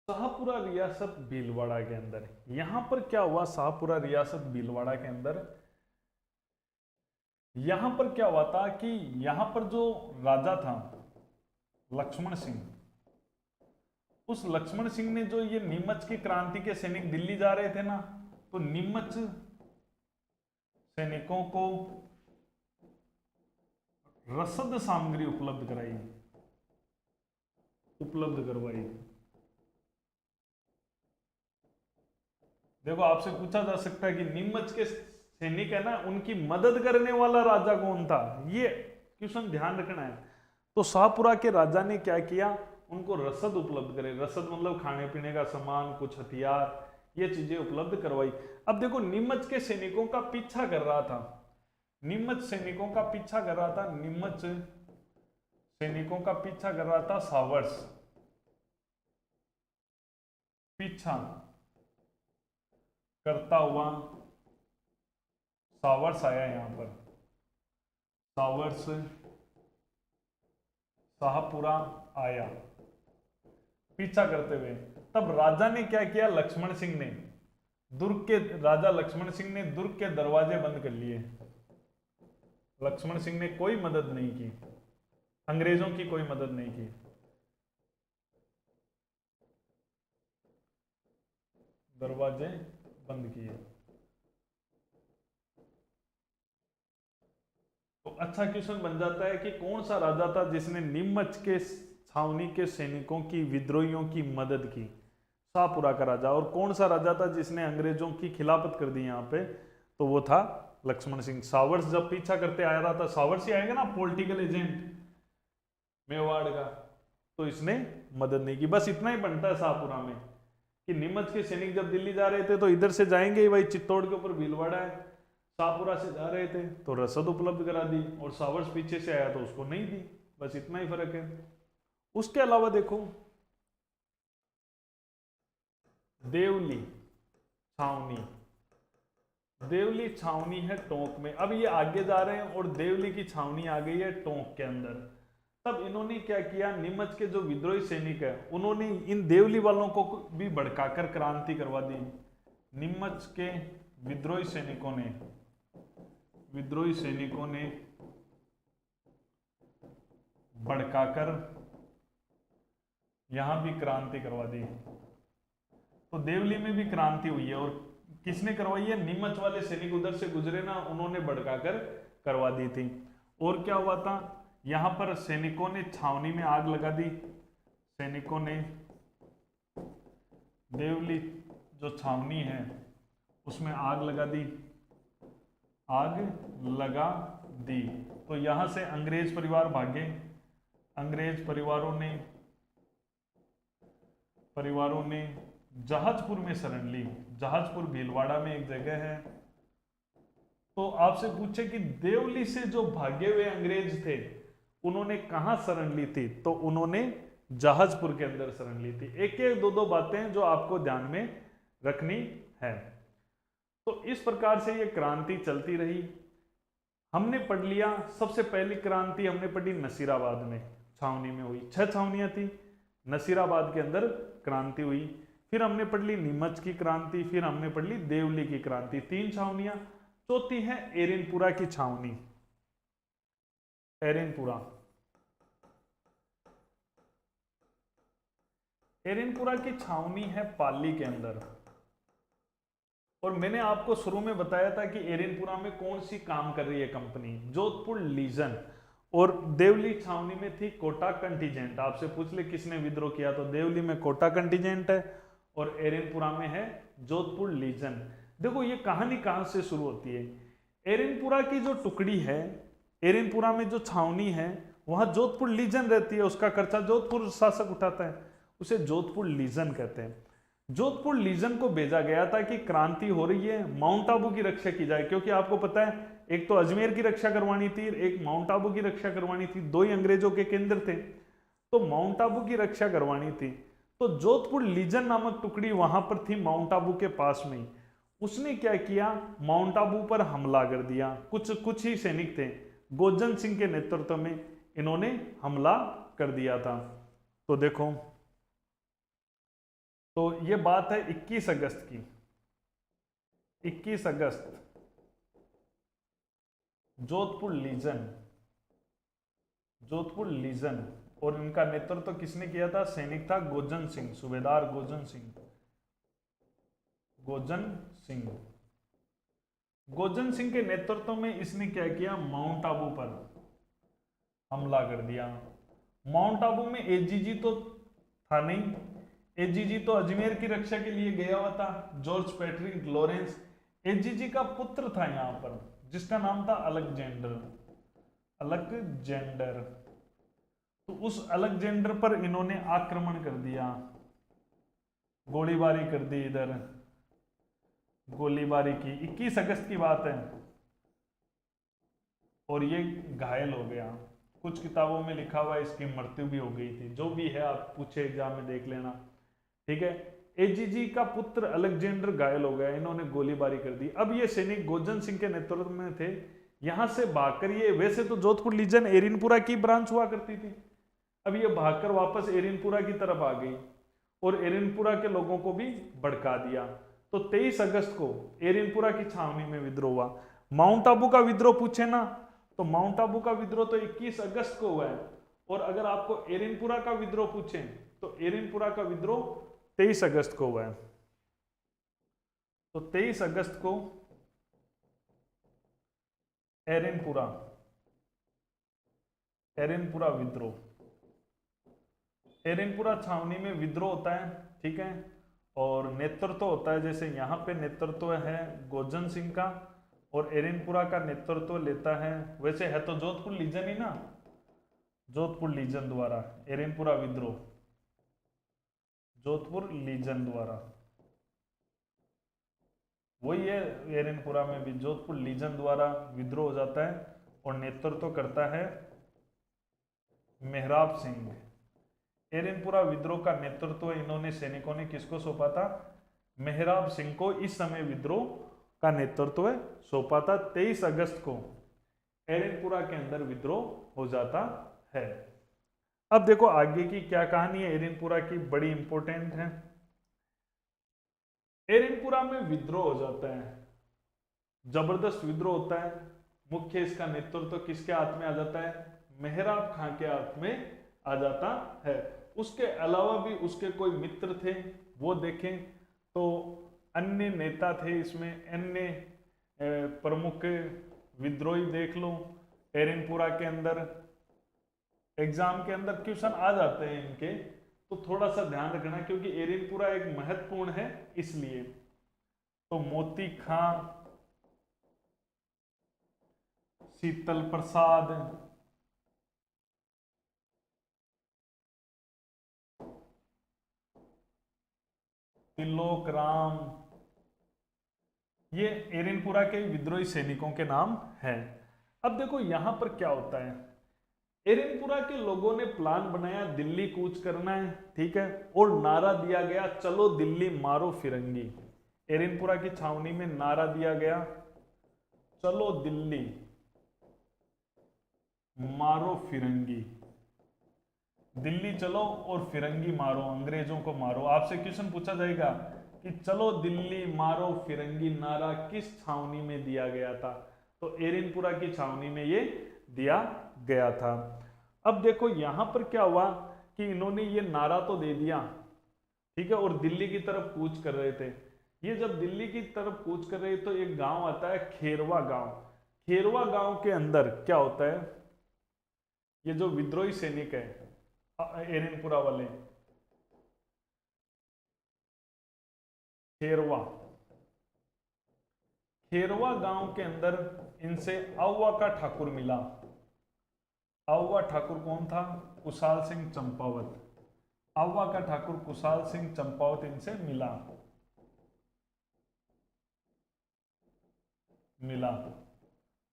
शाहपुरा रियासत भीलवाड़ा के अंदर, यहां पर क्या हुआ? शाहपुरा रियासत भीलवाड़ा के अंदर यहां पर क्या हुआ था कि यहां पर जो राजा था लक्ष्मण सिंह, उस लक्ष्मण सिंह ने जो ये नीमच की क्रांति के सैनिक दिल्ली जा रहे थे ना, तो नीमच सैनिकों को रसद सामग्री उपलब्ध करवाई। देखो आपसे पूछा जा सकता है कि नीमच के सैनिक है ना, उनकी मदद करने वाला राजा कौन था, ये क्वेश्चन ध्यान रखना है। तो शाहपुरा के राजा ने क्या किया, उनको रसद उपलब्ध करे, रसद मतलब खाने पीने का सामान, कुछ हथियार, ये चीजें उपलब्ध करवाई। अब देखो नीमच के सैनिकों का पीछा कर रहा था, नीमच सैनिकों का पीछा कर रहा था, नीमच सैनिकों का पीछा कर रहा था सावर्स, पीछा करता हुआ सावर्स आया यहां पर, सावर्स शाहपुरा आया पीछा करते हुए। तब राजा ने क्या किया, लक्ष्मण सिंह ने राजा लक्ष्मण सिंह ने दुर्ग के दरवाजे बंद कर लिए। लक्ष्मण सिंह ने कोई मदद नहीं की, अंग्रेजों की कोई मदद नहीं की। दरवाजे बंद किए। तो अच्छा क्वेश्चन बन जाता है कि कौन सा राजा था जिसने नीमच के छावनी के सैनिकों की, विद्रोहियों की मदद की, शाहपुरा का राजा। और कौन सा राजा था जिसने अंग्रेजों की खिलाफत कर दी यहाँ पे, तो वो था लक्ष्मण सिंह। सावर्स जब पीछा करते आ रहा था, सावर्स ही आएगा ना, पॉलिटिकल एजेंट मेवाड़ का, तो इसने मदद नहीं की। बस इतना ही बनता है शाहपुरा में कि नीमच के सैनिक जब दिल्ली जा रहे थे तो इधर से जाएंगे ही भाई, चित्तौड़ के ऊपर भीलवाड़ा है, शाहपुरा से जा रहे थे तो रसद उपलब्ध करा दी, और सावर्स पीछे से आया तो उसको नहीं दी। बस इतना ही फर्क है। उसके अलावा देखो देवली छावनी, देवली छावनी है टोंक में। अब ये आगे जा रहे हैं और देवली की छावनी आ गई है टोंक के अंदर। तब इन्होंने क्या किया, नीमच के जो विद्रोही सैनिक है उन्होंने इन देवली वालों को भी भड़काकर क्रांति करवा दी। नीमच के विद्रोही सैनिकों ने भड़काकर यहां भी क्रांति करवा दी। तो देवली में भी क्रांति हुई है, और किसने करवाई है, नीमच वाले सैनिक उधर से गुजरे ना, उन्होंने भड़काकर करवा दी थी। और क्या हुआ था, यहां पर सैनिकों ने छावनी में आग लगा दी, सैनिकों ने देवली जो छावनी है उसमें आग लगा दी, तो यहां से अंग्रेज परिवार भागे। अंग्रेज परिवारों ने जहाजपुर में शरण ली। जहाजपुर भीलवाड़ा में एक जगह है। तो आपसे पूछे कि देवली से जो भागे हुए अंग्रेज थे उन्होंने कहां शरण ली थी, तो उन्होंने जहाजपुर के अंदर शरण ली थी। एक एक दो बातें जो आपको ध्यान में रखनी है। तो इस प्रकार से ये क्रांति चलती रही। हमने पढ़ लिया, सबसे पहली क्रांति हमने पढ़ी नसीराबाद में, छावनी में हुई। 6 छावनियां थी, नसीराबाद के अंदर क्रांति हुई। फिर हमने पढ़ ली नीमच की क्रांति, फिर हमने पढ़ ली देवली की क्रांति, 3 छावनियां। चौथी है एरेनपुरा की छावनी, एरेनपुरा की छावनी है पाली के अंदर। और मैंने आपको शुरू में बताया था कि एरेनपुरा में कौन सी काम कर रही है कंपनी, जोधपुर लीजन। और देवली छावनी में थी कोटा कंटीजेंट। आपसे पूछ ले किसने विद्रोह किया, तो देवली में कोटा कंटीजेंट है और एरेनपुरा में है जोधपुर लीजन। देखो ये कहानी कहां से शुरू होती है। एरेनपुरा की जो टुकड़ी है, एरेनपुरा में जो छावनी है वहां जोधपुर लीजन रहती है, उसका खर्चा जोधपुर शासक उठाता है, उसे जोधपुर लीजन कहते हैं। जोधपुर लीजन को भेजा गया था कि क्रांति हो रही है, माउंट आबू की रक्षा की जाए। क्योंकि आपको पता है एक तो अजमेर की रक्षा करवानी थी, एक माउंट आबू की रक्षा करवानी थी, 2 ही अंग्रेजों के केंद्र थे, तो माउंट आबू की रक्षा करवानी थी। तो जोधपुर लीजन नामक टुकड़ी वहां पर थी माउंट आबू के पास में। उसने क्या किया, माउंट आबू पर हमला कर दिया। कुछ ही सैनिक थे, गोजन सिंह के नेतृत्व में इन्होंने हमला कर दिया था। तो देखो, तो ये बात है 21 अगस्त की, 21 अगस्त जोधपुर लीजन, जोधपुर लीजन, और इनका नेतृत्व किसने किया था? सैनिक था गोजन सिंह, सूबेदार गोजन सिंह, गोजन सिंह। गोजन सिंह के नेतृत्व में इसने क्या किया? माउंट आबू पर हमला कर दिया। माउंट आबू में एजीजी तो था नहीं, एजीजी तो अजमेर की रक्षा के लिए गया हुआ था, जॉर्ज पैट्रिक लॉरेंस। एजीजी का पुत्र था यहां पर, जिसका नाम था अलेक्जेंडर, अलेक्जेंडर। तो उस अलेक्जेंडर पर इन्होंने आक्रमण कर दिया, गोलीबारी कर दी, इधर गोलीबारी की। 21 अगस्त की बात है, और ये घायल हो गया। कुछ किताबों में लिखा हुआ है इसकी मृत्यु भी हो गई थी। जो भी है आप पूछे एग्जाम में देख लेना, ठीक है। एजीजी का पुत्र अलेक्जेंडर घायल हो गया, इन्होंने गोलीबारी कर दी। अब ये सैनिक गोजन सिंह के नेतृत्व में थे। यहां से भागकर ये, वैसे तो जोधपुर लीजन एरिनपुरा की ब्रांच हुआ करती थी, अब ये भागकर वापस एरिनपुरा की तरफ आ गई और एरिनपुरा के लोगों को भी भड़का दिया। तो 23 अगस्त को एरिनपुरा की छावनी में विद्रोह हुआ। माउंट आबू का विद्रोह पूछे ना, तो माउंट आबू का विद्रोह तो 21 अगस्त को हुआ है, और अगर आपको एरिनपुरा का विद्रोह पूछे तो एरिनपुरा का विद्रोह 23 अगस्त को हुआ है। तो 23 अगस्त को एरिनपुरा, एरिनपुरा विद्रोह, एरिनपुरा छावनी में विद्रोह होता है, ठीक है। और नेतृत्व होता है, जैसे यहां पे नेतृत्व है गोजन सिंह का, और एरिनपुरा का नेतृत्व लेता है, वैसे है तो जोधपुर लीजन ही ना, जोधपुर लीजन द्वारा एरिनपुरा विद्रोह, जोधपुर लीजन द्वारा वही है। एरिनपुरा में भी जोधपुर लीजन द्वारा विद्रोह हो जाता है, और नेतृत्व करता है मेहराब सिंह। एरिनपुरा विद्रोह का नेतृत्व इन्होंने, सैनिकों ने किसको सौंपा था? मेहराब सिंह को इस समय विद्रोह का नेतृत्व सौंपा था। 23 अगस्त को एरिनपुरा के अंदर विद्रोह हो जाता है। अब देखो आगे की क्या कहानी है एरिनपुरा की, बड़ी इंपॉर्टेंट है। एरिनपुरा में विद्रोह हो जाता है, जबरदस्त विद्रोह होता है। मुख्य इसका नेतृत्व किसके हाथ में आ जाता है? मेहराब खां के हाथ में आ जाता है। उसके अलावा भी उसके कोई मित्र थे, वो देखें तो अन्य नेता थे इसमें, अन्य प्रमुख विद्रोही देख लो एरिनपुरा के अंदर। एग्जाम के अंदर क्वेश्चन आ जाते हैं इनके, तो थोड़ा सा ध्यान रखना, क्योंकि एरिनपुरा एक महत्वपूर्ण है इसलिए। तो मोती खां, शीतल प्रसाद, त्रिलोक राम, ये एरिनपुरा के विद्रोही सैनिकों के नाम हैं। अब देखो यहां पर क्या होता है, एरिनपुरा के लोगों ने प्लान बनाया दिल्ली कूच करना है, ठीक है, और नारा दिया गया चलो दिल्ली मारो फिरंगी। एरिनपुरा की छावनी में नारा दिया गया चलो दिल्ली मारो फिरंगी, दिल्ली चलो और फिरंगी मारो, अंग्रेजों को मारो। आपसे क्वेश्चन पूछा जाएगा कि चलो दिल्ली मारो फिरंगी नारा किस छावनी में दिया गया था? तो एरिनपुरा की छावनी में ये दिया गया था। अब देखो यहां पर क्या हुआ कि इन्होंने ये नारा तो दे दिया, ठीक है, और दिल्ली की तरफ कूच कर रहे थे। ये जब दिल्ली की तरफ कूच कर रहे तो एक गांव आता है खेरवा गांव। खेरवा गांव के अंदर क्या होता है, ये जो विद्रोही सैनिक है एरिनपुरा वाले, खेरवा, खेरवा गांव के अंदर इनसे आउवा का ठाकुर मिला। आउवा ठाकुर कौन था? कुशाल सिंह चंपावत। आउवा का ठाकुर कुशाल सिंह चंपावत इनसे मिला।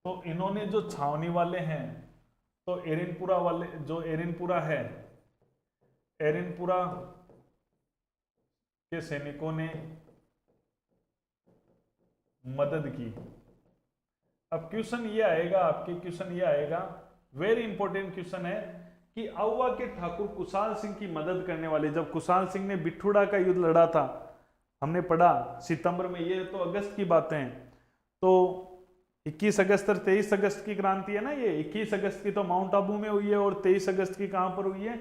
तो इन्होंने जो छावनी वाले हैं, तो एरिनपुरा वाले, जो एरिनपुरा है, एरिनपुरा के सैनिकों ने मदद की। अब क्वेश्चन ये आएगा, आपके क्वेश्चन ये आएगा, वेरी इंपॉर्टेंट क्वेश्चन है कि आउवा के ठाकुर कुशाल सिंह की मदद करने वाले, जब कुशाल सिंह ने बिठूड़ा का युद्ध लड़ा था, हमने पढ़ा सितंबर में, ये तो अगस्त की बातें हैं, तो 21 अगस्त और 23 अगस्त की क्रांति है ना ये। 21 अगस्त की तो माउंट आबू में हुई है और 23 अगस्त की कहां पर हुई है,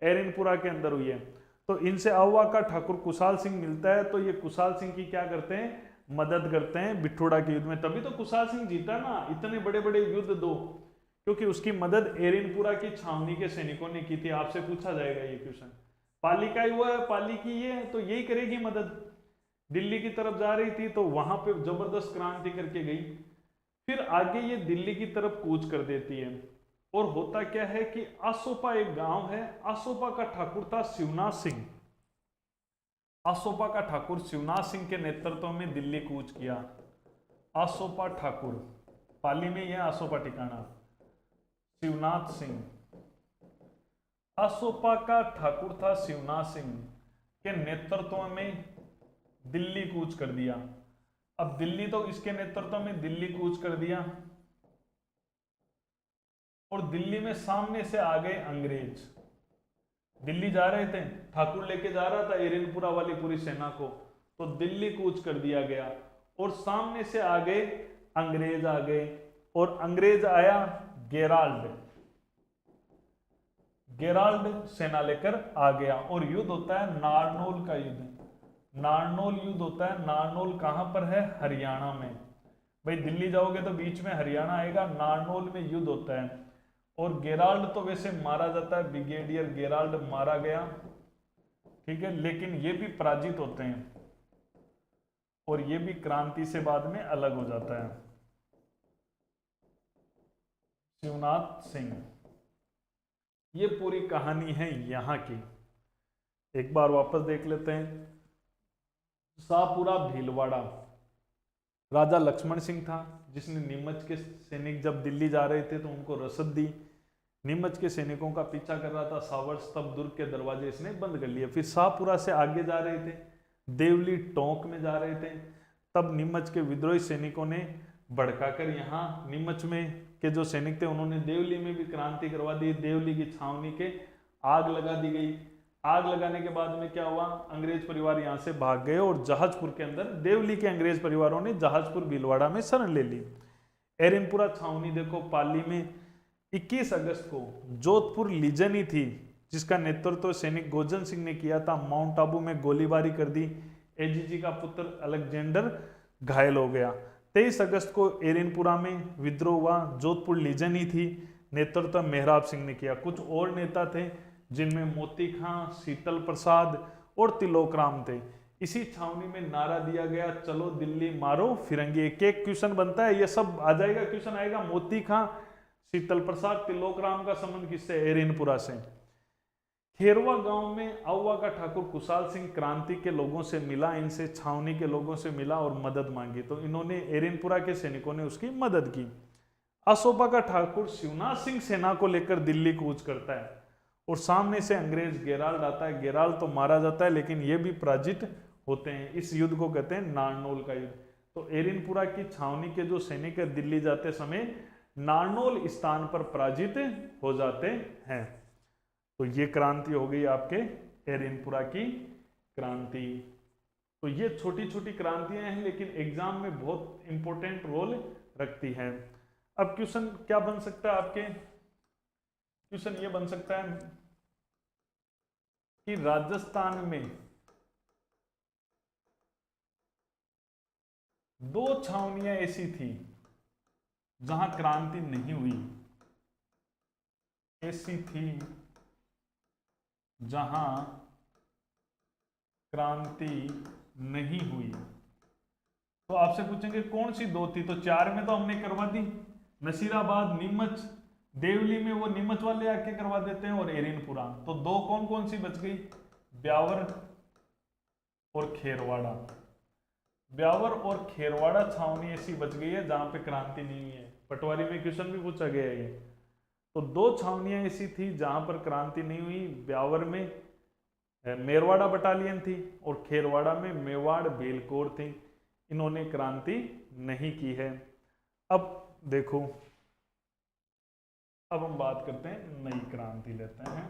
एरिनपुरा के अंदर हुई है। तो इनसे अहुआ का ठाकुर कुशाल सिंह मिलता है, तो ये कुशाल सिंह की क्या करते हैं, मदद करते हैं बिठूड़ा के युद्ध में। तभी तो कुशाल सिंह जीता ना, इतने बड़े बड़े युद्ध दो, क्योंकि उसकी मदद एरिनपुरा की छावनी के सैनिकों ने की थी। आपसे पूछा जाएगा ये क्वेश्चन, पाली का हुआ है, पाली की ये तो यही करेगी मदद। दिल्ली की तरफ जा रही थी तो वहां पे जबरदस्त क्रांति करके गई, फिर आगे ये दिल्ली की तरफ कूच कर देती है। और होता क्या है कि आसोपा एक गांव है, आसोपा का ठाकुर था शिवनाथ सिंह। आसोपा का ठाकुर शिवनाथ सिंह के नेतृत्व में दिल्ली कूच किया। आसोपा ठाकुर, पाली में यह आसोपा ठिकाना, शिवनाथ सिंह। आसोपा का ठाकुर था शिवनाथ सिंह के नेतृत्व में दिल्ली कूच कर दिया। अब दिल्ली तो इसके नेतृत्व में दिल्ली कूच कर दिया और दिल्ली में सामने से आ गए अंग्रेज। दिल्ली जा रहे थे, ठाकुर लेके जा रहा था एरिनपुरा वाली पूरी सेना को, तो दिल्ली कूच कर दिया गया और सामने से आ गए अंग्रेज आ गए। और अंग्रेज आया गेराल्ड, गेराल्ड सेना लेकर आ गया और युद्ध होता है नारनौल का युद्ध। नारनौल युद्ध होता है। नारनौल कहां पर है, हरियाणा में। भाई दिल्ली जाओगे तो बीच में हरियाणा आएगा, नारनौल में युद्ध होता है। और गेराल्ड तो वैसे मारा जाता है, ब्रिगेडियर गेराल्ड मारा गया, ठीक है, लेकिन ये भी पराजित होते हैं और ये भी क्रांति से बाद में अलग हो जाता है। शिवनाथ सिंह, ये पूरी कहानी है यहां की। एक बार वापस देख लेते हैं। शाहपुरा भीलवाड़ा, राजा लक्ष्मण सिंह था जिसने नीमच के सैनिक जब दिल्ली जा रहे थे तो उनको रसद दी। नीमच के सैनिकों का पीछा कर रहा था सावर्स, तब दुर्ग के दरवाजे इसने बंद कर लिए। फिर शाहपुरा से आगे जा रहे थे, देवली टोंक में जा रहे थे, तब नीमच के विद्रोही सैनिकों ने भड़काकर यहाँ नीमच में के जो सैनिक थे उन्होंने देवली में भी क्रांति करवा दी। देवली की छावनी के आग लगा दी गई। आग लगाने के बाद में क्या हुआ, अंग्रेज परिवार यहाँ से भाग गए और जहाजपुर के अंदर देवली के अंग्रेज परिवारों ने जहाजपुर भीलवाड़ा में शरण ले ली। एरिनपुरा छावनी देखो, पाली में 21 अगस्त को जोधपुर लीजनी थी जिसका नेतृत्व सैनिक गोजन सिंह ने किया था, माउंट आबू में गोलीबारी कर दी। एजीजी का पुत्र अलेक्जेंडर घायल हो गया। 23 अगस्त को एरिनपुरा में विद्रोह हुआ, जोधपुर लीजनी थी, नेतृत्व मेहराब सिंह ने किया। कुछ और नेता थे जिनमें मोती खां, शीतल प्रसाद और तिलोकराम थे। इसी छावनी में नारा दिया गया, चलो दिल्ली मारो फिरंगी। एक एक क्वेश्चन बनता है, ये सब आ जाएगा, क्वेश्चन आएगा। मोती खां, शीतल प्रसाद, तिलोकराम का संबंध किससे, एरिनपुरा से। खेरवा गांव में अहुआ का ठाकुर कुशाल सिंह क्रांति के लोगों से मिला, इनसे छावनी के लोगों से मिला और मदद मांगी, तो इन्होंने एरिनपुरा के सैनिकों ने उसकी मदद की। आसोपा का ठाकुर शिवनाथ सिंह सेना को लेकर दिल्ली कूच करता है और सामने से अंग्रेज गेराल्ड आता है। गेराल्ड तो मारा जाता है लेकिन ये भी पराजित होते हैं। इस युद्ध को कहते हैं नारनौल का युद्ध। तो एरिनपुरा की छावनी के जो सैनिक दिल्ली जाते समय नारनौल स्थान पर पराजित हो जाते हैं। तो ये क्रांति हो गई आपके एरिनपुरा की क्रांति। तो ये छोटी छोटी क्रांतियां हैं लेकिन एग्जाम में बहुत इंपॉर्टेंट रोल रखती हैं। अब क्वेश्चन क्या बन सकता है आपके, क्वेश्चन ये बन सकता है कि राजस्थान में दो छावनियां ऐसी थी जहां क्रांति नहीं हुई, ऐसी थी जहां क्रांति नहीं हुई। तो आपसे पूछेंगे कौन सी दो थी, तो 4 में तो हमने करवा दी, नसीराबाद, नीमच, देवली में वो नीमच वाले आके करवा देते हैं और एरिनपुरा। तो दो कौन कौन सी बच गई, ब्यावर और खेरवाड़ा। ब्यावर और खेरवाड़ा छावनी ऐसी बच गई है जहां पे क्रांति नहीं हुई है। पटवारी में क्वेश्चन भी पूछा गया है ये। तो दो छावनियां ऐसी थी जहां पर क्रांति नहीं हुई, ब्यावर में मेरवाड़ा बटालियन थी और खेरवाड़ा में मेवाड़ बेलकोर थी। इन्होंने क्रांति नहीं की है। अब देखो, अब हम बात करते हैं नई क्रांति लेते हैं।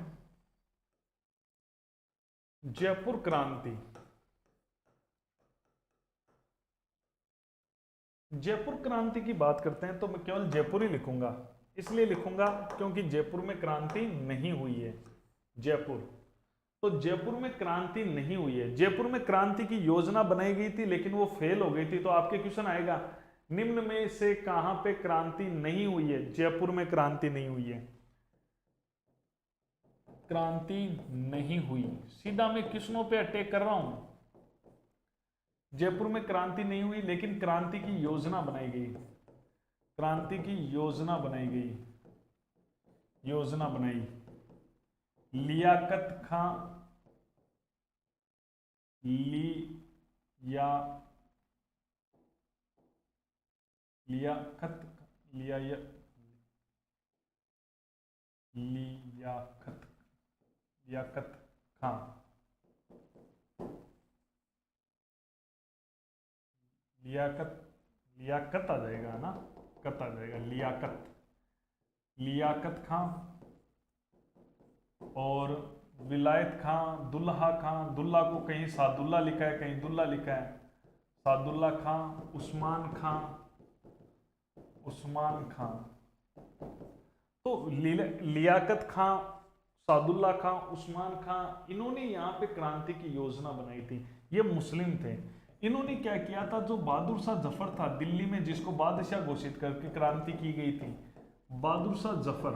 जयपुर क्रांति। जयपुर क्रांति की बात करते हैं तो मैं केवल जयपुर ही लिखूंगा, इसलिए लिखूंगा क्योंकि जयपुर में क्रांति नहीं हुई है। जयपुर, तो जयपुर में क्रांति नहीं हुई है। जयपुर में क्रांति की योजना बनाई गई थी लेकिन वो फेल हो गई थी। तो आपके क्वेश्चन आएगा निम्न में से कहां पे क्रांति नहीं हुई है? जयपुर में क्रांति नहीं हुई है, क्रांति नहीं हुई। सीधा मैं क्वेश्चनों पे अटैक कर रहा हूं। जयपुर में क्रांति नहीं हुई लेकिन क्रांति की योजना बनाई गई, क्रांति की योजना बनाई गई, योजना बनाई। लियाकत खां, लियाकत खां, लियाकत आ जाएगा ना, कत आ जाएगा, लियाकत खां और विलायत खां, दुल्हा खां। दुल्हा को कहीं सादुल्ला लिखा है, कहीं दुल्ला लिखा है, सादुल्ला खां, उस्मान खां, उस्मान खां। तो लियाकत खां, सादुल्ला खां, उस्मान खां, इन्होंने यहाँ पे क्रांति की योजना बनाई थी। ये मुस्लिम थे। इन्होंने क्या किया था, जो बहादुर शाह जफर था दिल्ली में, जिसको बादशाह घोषित करके क्रांति की गई थी, बहादुर शाह जफर,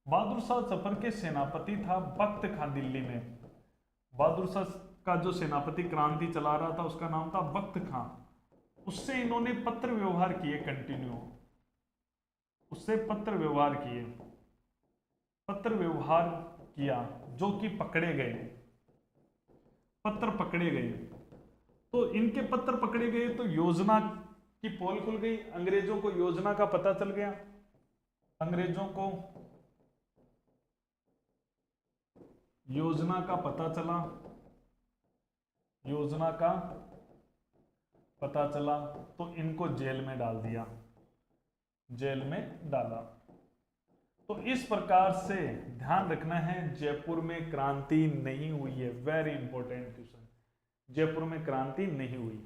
बहादुर शाह जफर के सेनापति था बख्त खां दिल्ली में। बहादुर शाह का जो सेनापति क्रांति चला रहा था उसका नाम था बख्त खां। उससे इन्होंने पत्र व्यवहार किए कंटिन्यू, उससे पत्र व्यवहार किए, पत्र व्यवहार किया, जो कि पकड़े गए, पत्र पकड़े गए। तो इनके पत्र पकड़े गए तो योजना की पोल खुल गई, अंग्रेजों को योजना का पता चल गया, अंग्रेजों को योजना का पता चला, योजना का पता चला तो इनको जेल में डाल दिया, जेल में डाला। तो इस प्रकार से ध्यान रखना है, जयपुर में क्रांति नहीं हुई है। वेरी इंपॉर्टेंट क्वेश्चन, जयपुर में क्रांति नहीं हुई।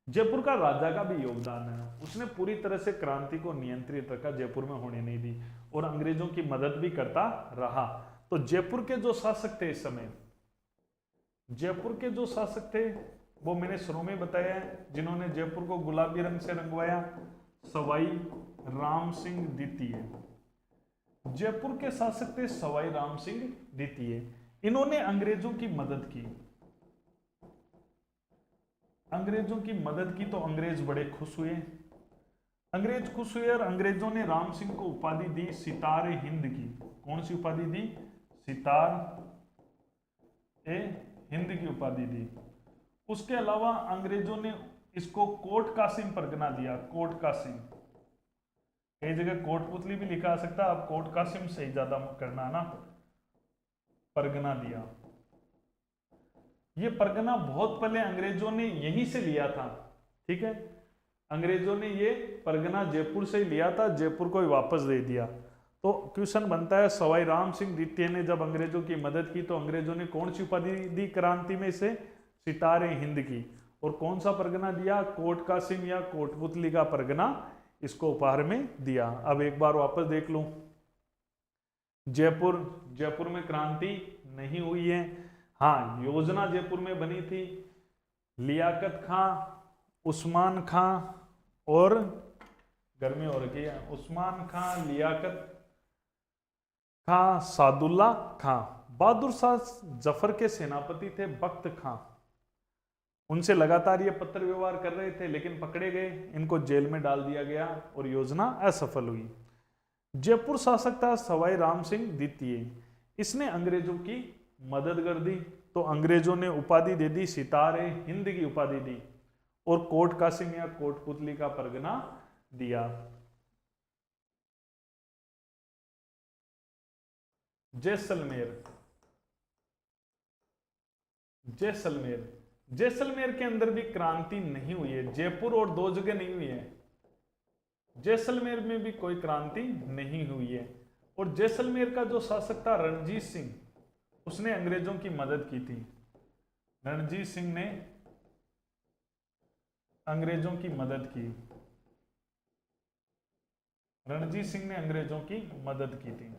जयपुर का राजा का भी योगदान है, उसने पूरी तरह से क्रांति को नियंत्रित रखा, जयपुर में होने नहीं दी और अंग्रेजों की मदद भी करता रहा। तो जयपुर के जो शासक थे इस समय, जयपुर के जो शासक थे वो मैंने शुरू में बताया है, जिन्होंने जयपुर को गुलाबी रंग से रंगवाया, सवाई राम सिंह द्वितीय। जयपुर के शासक थे सवाई राम सिंह द्वितीय। इन्होंने अंग्रेजों की मदद की, अंग्रेजों की मदद की तो अंग्रेज बड़े खुश हुए, अंग्रेज खुश हुए और अंग्रेजों ने राम सिंह को उपाधि दी सितार ए हिंद की। कौन सी उपाधि दी? सितार ए हिंद की उपाधि दी। उसके अलावा अंग्रेजों ने इसको कोट कासिम परगना दिया, कोट कासिम। कई जगह कोटपुतली भी लिखा आ सकता है, आप कोट कासिम से ही ज्यादा करना ना, परगना दिया। ये परगना बहुत पहले अंग्रेजों ने यहीं से लिया था, ठीक है, अंग्रेजों ने ये परगना जयपुर से ही लिया था, जयपुर को ही वापस दे दिया। तो क्वेश्चन बनता है, सवाई राम सिंह द्वितीय ने जब अंग्रेजों की मदद की तो अंग्रेजों ने कौन सी उपाधि दी क्रांति में से? सितारे हिंद की। और कौन सा परगना दिया? कोट कासिम या कोटपुतली का परगना इसको उपहार में दिया। अब एक बार वापस देख लूं, जयपुर में क्रांति नहीं हुई है। हाँ, योजना जयपुर में बनी थी, लियाकत खां, उस्मान खां और गर्मी हो रखी है, उस्मान खां, लियाकत खां, सादुल्ला खां। बहादुर शाह जफर के सेनापति थे बख्त खां, उनसे लगातार ये पत्र व्यवहार कर रहे थे लेकिन पकड़े गए, इनको जेल में डाल दिया गया और योजना असफल हुई। जयपुर शासक था सवाई राम सिंह द्वितीय, इसने अंग्रेजों की मदद कर दी तो अंग्रेजों ने उपाधि दे दी, सितारे हिंद की उपाधि दी और कोट कासिम या कोटपुतली का परगना दिया। जैसलमेर, जैसलमेर, जैसलमेर के अंदर भी क्रांति नहीं हुई है। जयपुर और दो जगह नहीं हुई है, जैसलमेर में भी कोई क्रांति नहीं हुई है। और जैसलमेर का जो शासक था रणजीत सिंह, उसने अंग्रेजों की मदद की थी, रणजीत सिंह ने अंग्रेजों की मदद की। रणजीत सिंह ने अंग्रेजों की मदद की थी।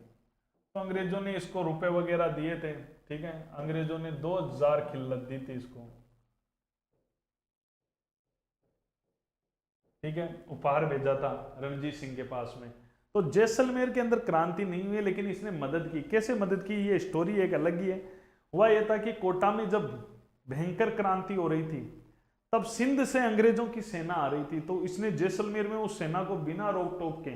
तो अंग्रेजों ने इसको रुपए वगैरह दिए थे, ठीक है, अंग्रेजों ने 2000 खिल्लत दी थी इसको, ठीक है, उपहार भेजा था रणजीत सिंह के पास में। तो जैसलमेर के अंदर क्रांति नहीं हुई, लेकिन इसने मदद की। कैसे मदद की, ये स्टोरी एक अलग ही है। हुआ यह था कि कोटा में जब भयंकर क्रांति हो रही थी, तब सिंध से अंग्रेजों की सेना आ रही थी, तो इसने जैसलमेर में उस सेना को बिना रोक टोक के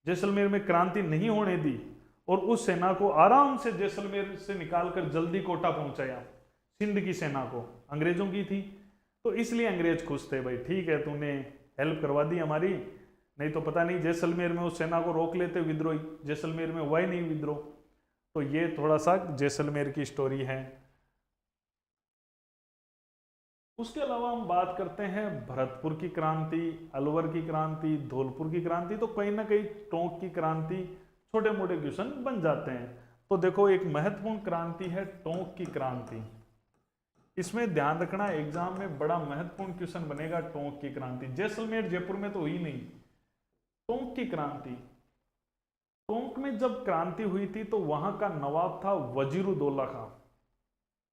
जैसलमेर में क्रांति नहीं होने दी, और उस सेना को आराम से जैसलमेर से निकालकर जल्दी कोटा पहुंचाया। सिंध की सेना को अंग्रेजों की थी, तो इसलिए अंग्रेज खुश थे, भाई ठीक है तूने हेल्प करवा दी हमारी, नहीं तो पता नहीं जैसलमेर में उस सेना को रोक लेते विद्रोही, जैसलमेर में हुआ ही नहीं विद्रोह। तो ये थोड़ा सा जैसलमेर की स्टोरी है। उसके अलावा हम बात करते हैं भरतपुर की क्रांति, अलवर की क्रांति, धौलपुर की क्रांति। तो कहीं ना कहीं टोंक की क्रांति छोटे मोटे क्वेश्चन बन जाते हैं। तो देखो एक महत्वपूर्ण क्रांति है टोंक की क्रांति, इसमें ध्यान रखना एग्जाम में बड़ा महत्वपूर्ण क्वेश्चन बनेगा। टोंक की क्रांति जैसलमेर जयपुर में तो हुई नहीं, टोंक की क्रांति। टोंक में जब क्रांति हुई थी तो वहां का नवाब था वजीरुद्दौला खां।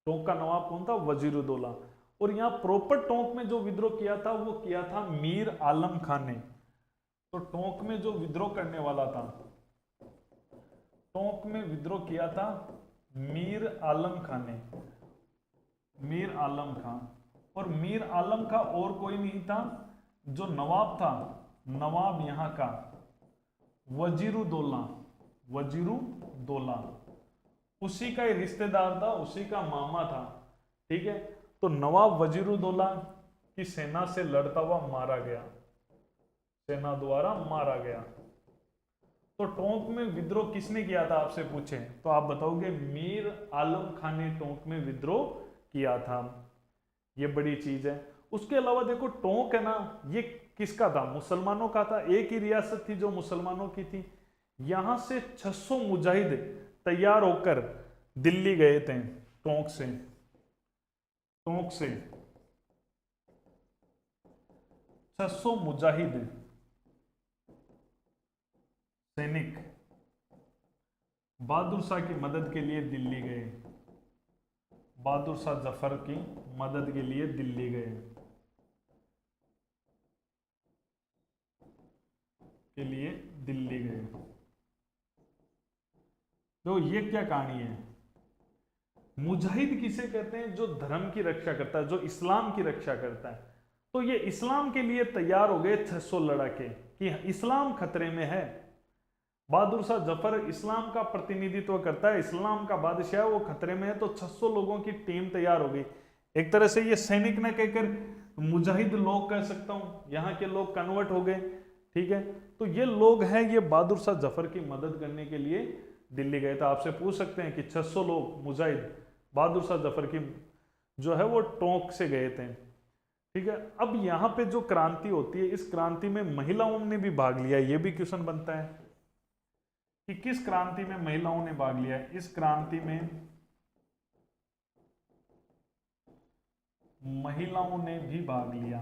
टोंक का नवाब कौन था? वजीरुद्दौला। और यहाँ प्रॉपर टोंक में जो विद्रोह किया था वो किया था मीर आलम खान ने। तो टोंक में जो विद्रोह करने वाला था, टोंक में विद्रोह किया था मीर आलम खान ने, मीर आलम खां। और मीर आलम का और कोई नहीं था, जो नवाब था, नवाब यहाँ का वजीरुद्दौला, वजीरुद्दौला उसी का ही रिश्तेदार था, उसी का मामा था, ठीक है। तो नवाब वजीरुद्दौला की सेना से लड़ता हुआ मारा गया, सेना द्वारा मारा गया। तो टोंक में विद्रोह किसने किया था आपसे पूछे तो आप बताओगे मीर आलम खान ने टोंक में विद्रोह किया था। ये बड़ी चीज है। उसके अलावा देखो टोंक है ना, ये किसका था? मुसलमानों का था। एक ही रियासत थी जो मुसलमानों की थी। यहां से 600 मुजाहिद तैयार होकर दिल्ली गए थे। टोंक से 600 मुजाहिद सैनिक बहादुर शाह की मदद के लिए दिल्ली गए, बहादुर शाह जफर की मदद के लिए दिल्ली गए, तो ये क्या कहानी है? मुजाहिद किसे कहते हैं? जो धर्म की रक्षा करता है, जो इस्लाम की रक्षा करता है। तो ये इस्लाम के लिए तैयार हो गए 600 लड़ाके कि इस्लाम खतरे में है। बहादुर शाह जफर इस्लाम का प्रतिनिधित्व करता है, इस्लाम का बादशाह, वो खतरे में है। तो 600 लोगों की टीम तैयार हो गई। एक तरह से ये सैनिक न कहकर मुजाहिद लोग कह सकता हूं, यहाँ के लोग कन्वर्ट हो गए, ठीक है। तो ये लोग हैं, ये बहादुर शाह जफर की मदद करने के लिए दिल्ली गए थे। आपसे पूछ सकते हैं कि 600 लोग मुजाहिद बहादुर शाह जफर की जो है वो टोंक से गए थे, ठीक है। अब यहाँ पे जो क्रांति होती है, इस क्रांति में महिलाओं ने भी भाग लिया। ये भी क्वेश्चन बनता है कि किस क्रांति में महिलाओं ने भाग लिया। इस क्रांति में महिलाओं ने भी भाग लिया।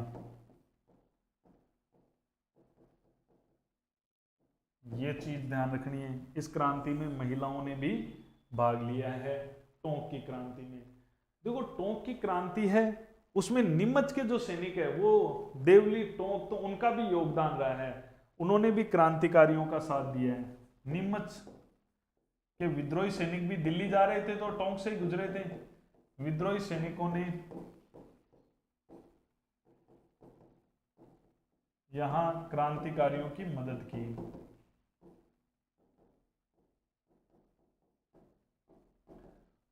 ये चीज ध्यान रखनी है, इस क्रांति में महिलाओं ने भी भाग लिया है टोंक की क्रांति में। देखो टोंक की क्रांति है, उसमें नीमच के जो सैनिक है वो देवली टोंक, तो उनका भी योगदान रहा है। उन्होंने भी क्रांतिकारियों का साथ दिया है। नीमच के विद्रोही सैनिक भी दिल्ली जा रहे थे तो टोंक से ही गुजरे थे। विद्रोही सैनिकों ने यहां क्रांतिकारियों की मदद की।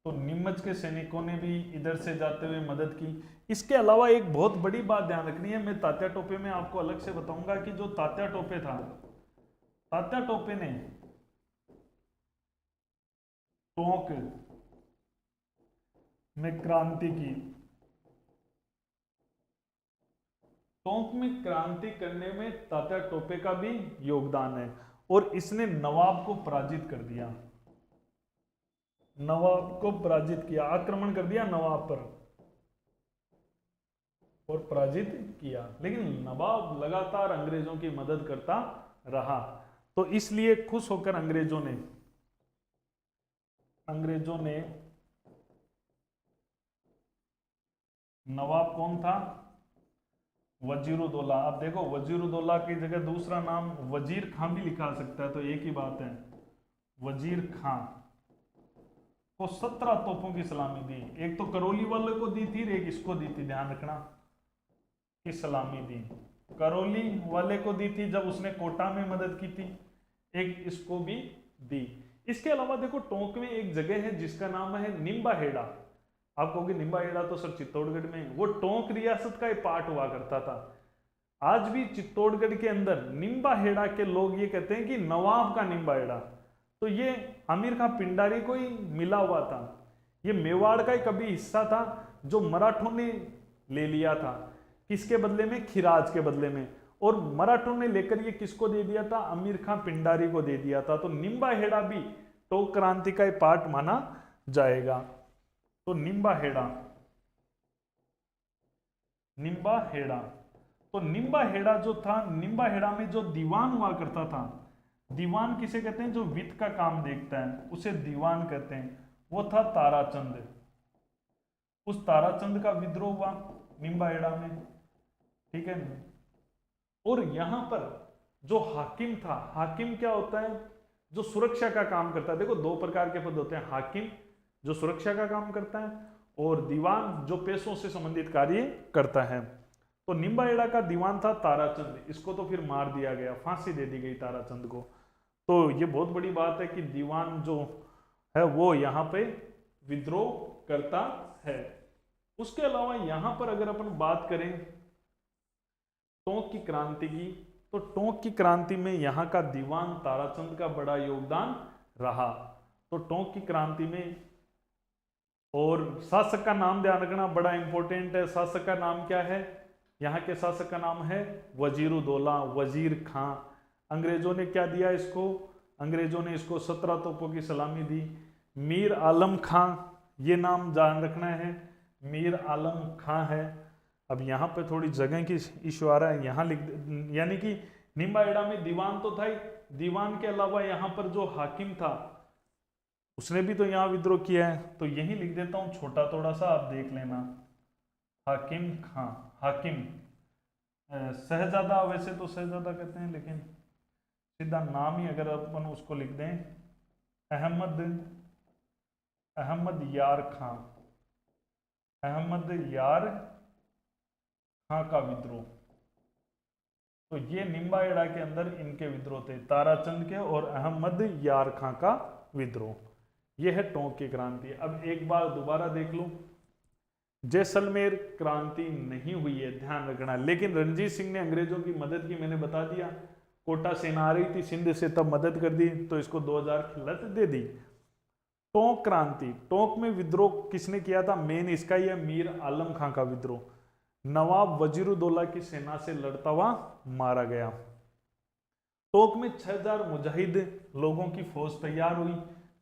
तो नीमच के सैनिकों ने भी इधर से जाते हुए मदद की। इसके अलावा एक बहुत बड़ी बात ध्यान रखनी है, मैं तात्या टोपे में आपको अलग से बताऊंगा कि जो तात्या टोपे था, तात्या टोपे ने टोंक में क्रांति की। टोंक में क्रांति करने में तात्या टोपे का भी योगदान है, और इसने नवाब को पराजित कर दिया, नवाब को पराजित किया, आक्रमण कर दिया नवाब पर और पराजित किया। लेकिन नवाब लगातार अंग्रेजों की मदद करता रहा। तो इसलिए खुश होकर अंग्रेजों ने नवाब कौन था? वजीरुद्दौला। अब देखो वजीरुद्दौला की जगह दूसरा नाम वजीर खां भी लिखा सकता है, तो एक ही बात है। वजीर खां को 17 तोपों की सलामी दी। एक तो करौली वाले को दी थी, एक इसको दी थी, ध्यान रखना, की सलामी दी। करौली वाले को दी थी जब उसने कोटा में मदद की थी, एक इसको भी दी। इसके अलावा देखो टोंक में एक जगह है जिसका नाम है निम्बाहेड़ा। आप कहोगे निम्बाहेड़ा तो सर चित्तौड़गढ़ में है, वो टोंक रियासत का एक पार्ट हुआ करता था। आज भी चित्तौड़गढ़ के अंदर निम्बाहेड़ा के लोग ये कहते हैं कि नवाब का निम्बाहेड़ा, तो ये आमिर खां पिंडारी को ही मिला हुआ था। ये मेवाड़ का ही कभी हिस्सा था जो मराठों ने ले लिया था, किसके बदले में? खिराज के बदले में। और मराठों ने लेकर ये किसको दे दिया था? आमिर खां पिंडारी को दे दिया था। तो निम्बाहेड़ा भी टोंक क्रांति का एक पार्ट माना जाएगा। तो निम्बाहेड़ा, तो निम्बाहेड़ा जो था, निम्बाहेड़ा में जो दीवान हुआ करता था, दीवान किसे कहते हैं? जो वित्त का काम देखता है उसे दीवान कहते हैं। वो था ताराचंद। उस ताराचंद का विद्रोह हुआ निम्बाहेड़ा में, ठीक है। और यहां पर जो हाकिम था, हाकिम क्या होता है? जो सुरक्षा का काम करता है। देखो दो प्रकार के पद होते हैं, हाकिम जो सुरक्षा का काम करता है और दीवान जो पैसों से संबंधित कार्य करता है। तो निम्बाहेड़ा का दीवान था ताराचंद, इसको तो फिर मार दिया गया, फांसी दे दी गई ताराचंद को। तो ये बहुत बड़ी बात है कि दीवान जो है वो यहाँ पे विद्रोह करता है। उसके अलावा यहाँ पर अगर अपन बात करें टोंक की क्रांति की, तो टोंक की क्रांति में यहाँ का दीवान ताराचंद का बड़ा योगदान रहा। तो टोंक की क्रांति में, और शासक का नाम ध्यान रखना बड़ा इंपॉर्टेंट है। शासक का नाम क्या है? यहाँ के शासक का नाम है वजीरुद्दौला, वजीर खां। अंग्रेजों ने क्या दिया इसको? अंग्रेजों ने इसको 17 तोपों की सलामी दी। मीर आलम खां, ये नाम ध्यान रखना है, मीर आलम खां है। अब यहाँ पे थोड़ी जगह की इशू आ रहा है, यहाँ लिख, यानी कि निम्बाहेड़ा में दीवान तो था ही, दीवान के अलावा यहाँ पर जो हाकिम था उसने भी तो यहाँ विद्रोह किया है, तो यही लिख देता हूँ छोटा थोड़ा सा, आप देख लेना। हाकिम खां, हाकिम शहजादा, वैसे तो शहजादा कहते हैं लेकिन सीधा नाम ही अगर अपन उसको लिख दें, अहमद यार खां, अहमद यार खां का विद्रोह। तो ये निम्बाहेड़ा के अंदर इनके विद्रोह थे, ताराचंद के और अहमद यार खां का विद्रोह। यह है टोंक की क्रांति। अब एक बार दोबारा देख लो, जैसलमेर क्रांति नहीं हुई है, ध्यान रखना, लेकिन रणजीत सिंह ने अंग्रेजों की मदद की, मैंने बता दिया। कोटा सेना आ रही थी सिंध से, तब मदद कर दी, तो इसको 2000 खिलत दे दी। टोंक क्रांति, टोंक में विद्रोह किसने किया था? मेन इसका ही है, मीर आलम खां का विद्रोह। नवाब वजीरुद्दौला की सेना से लड़ता हुआ मारा गया। टोंक में 6000 मुजाहिद लोगों की फौज तैयार हुई,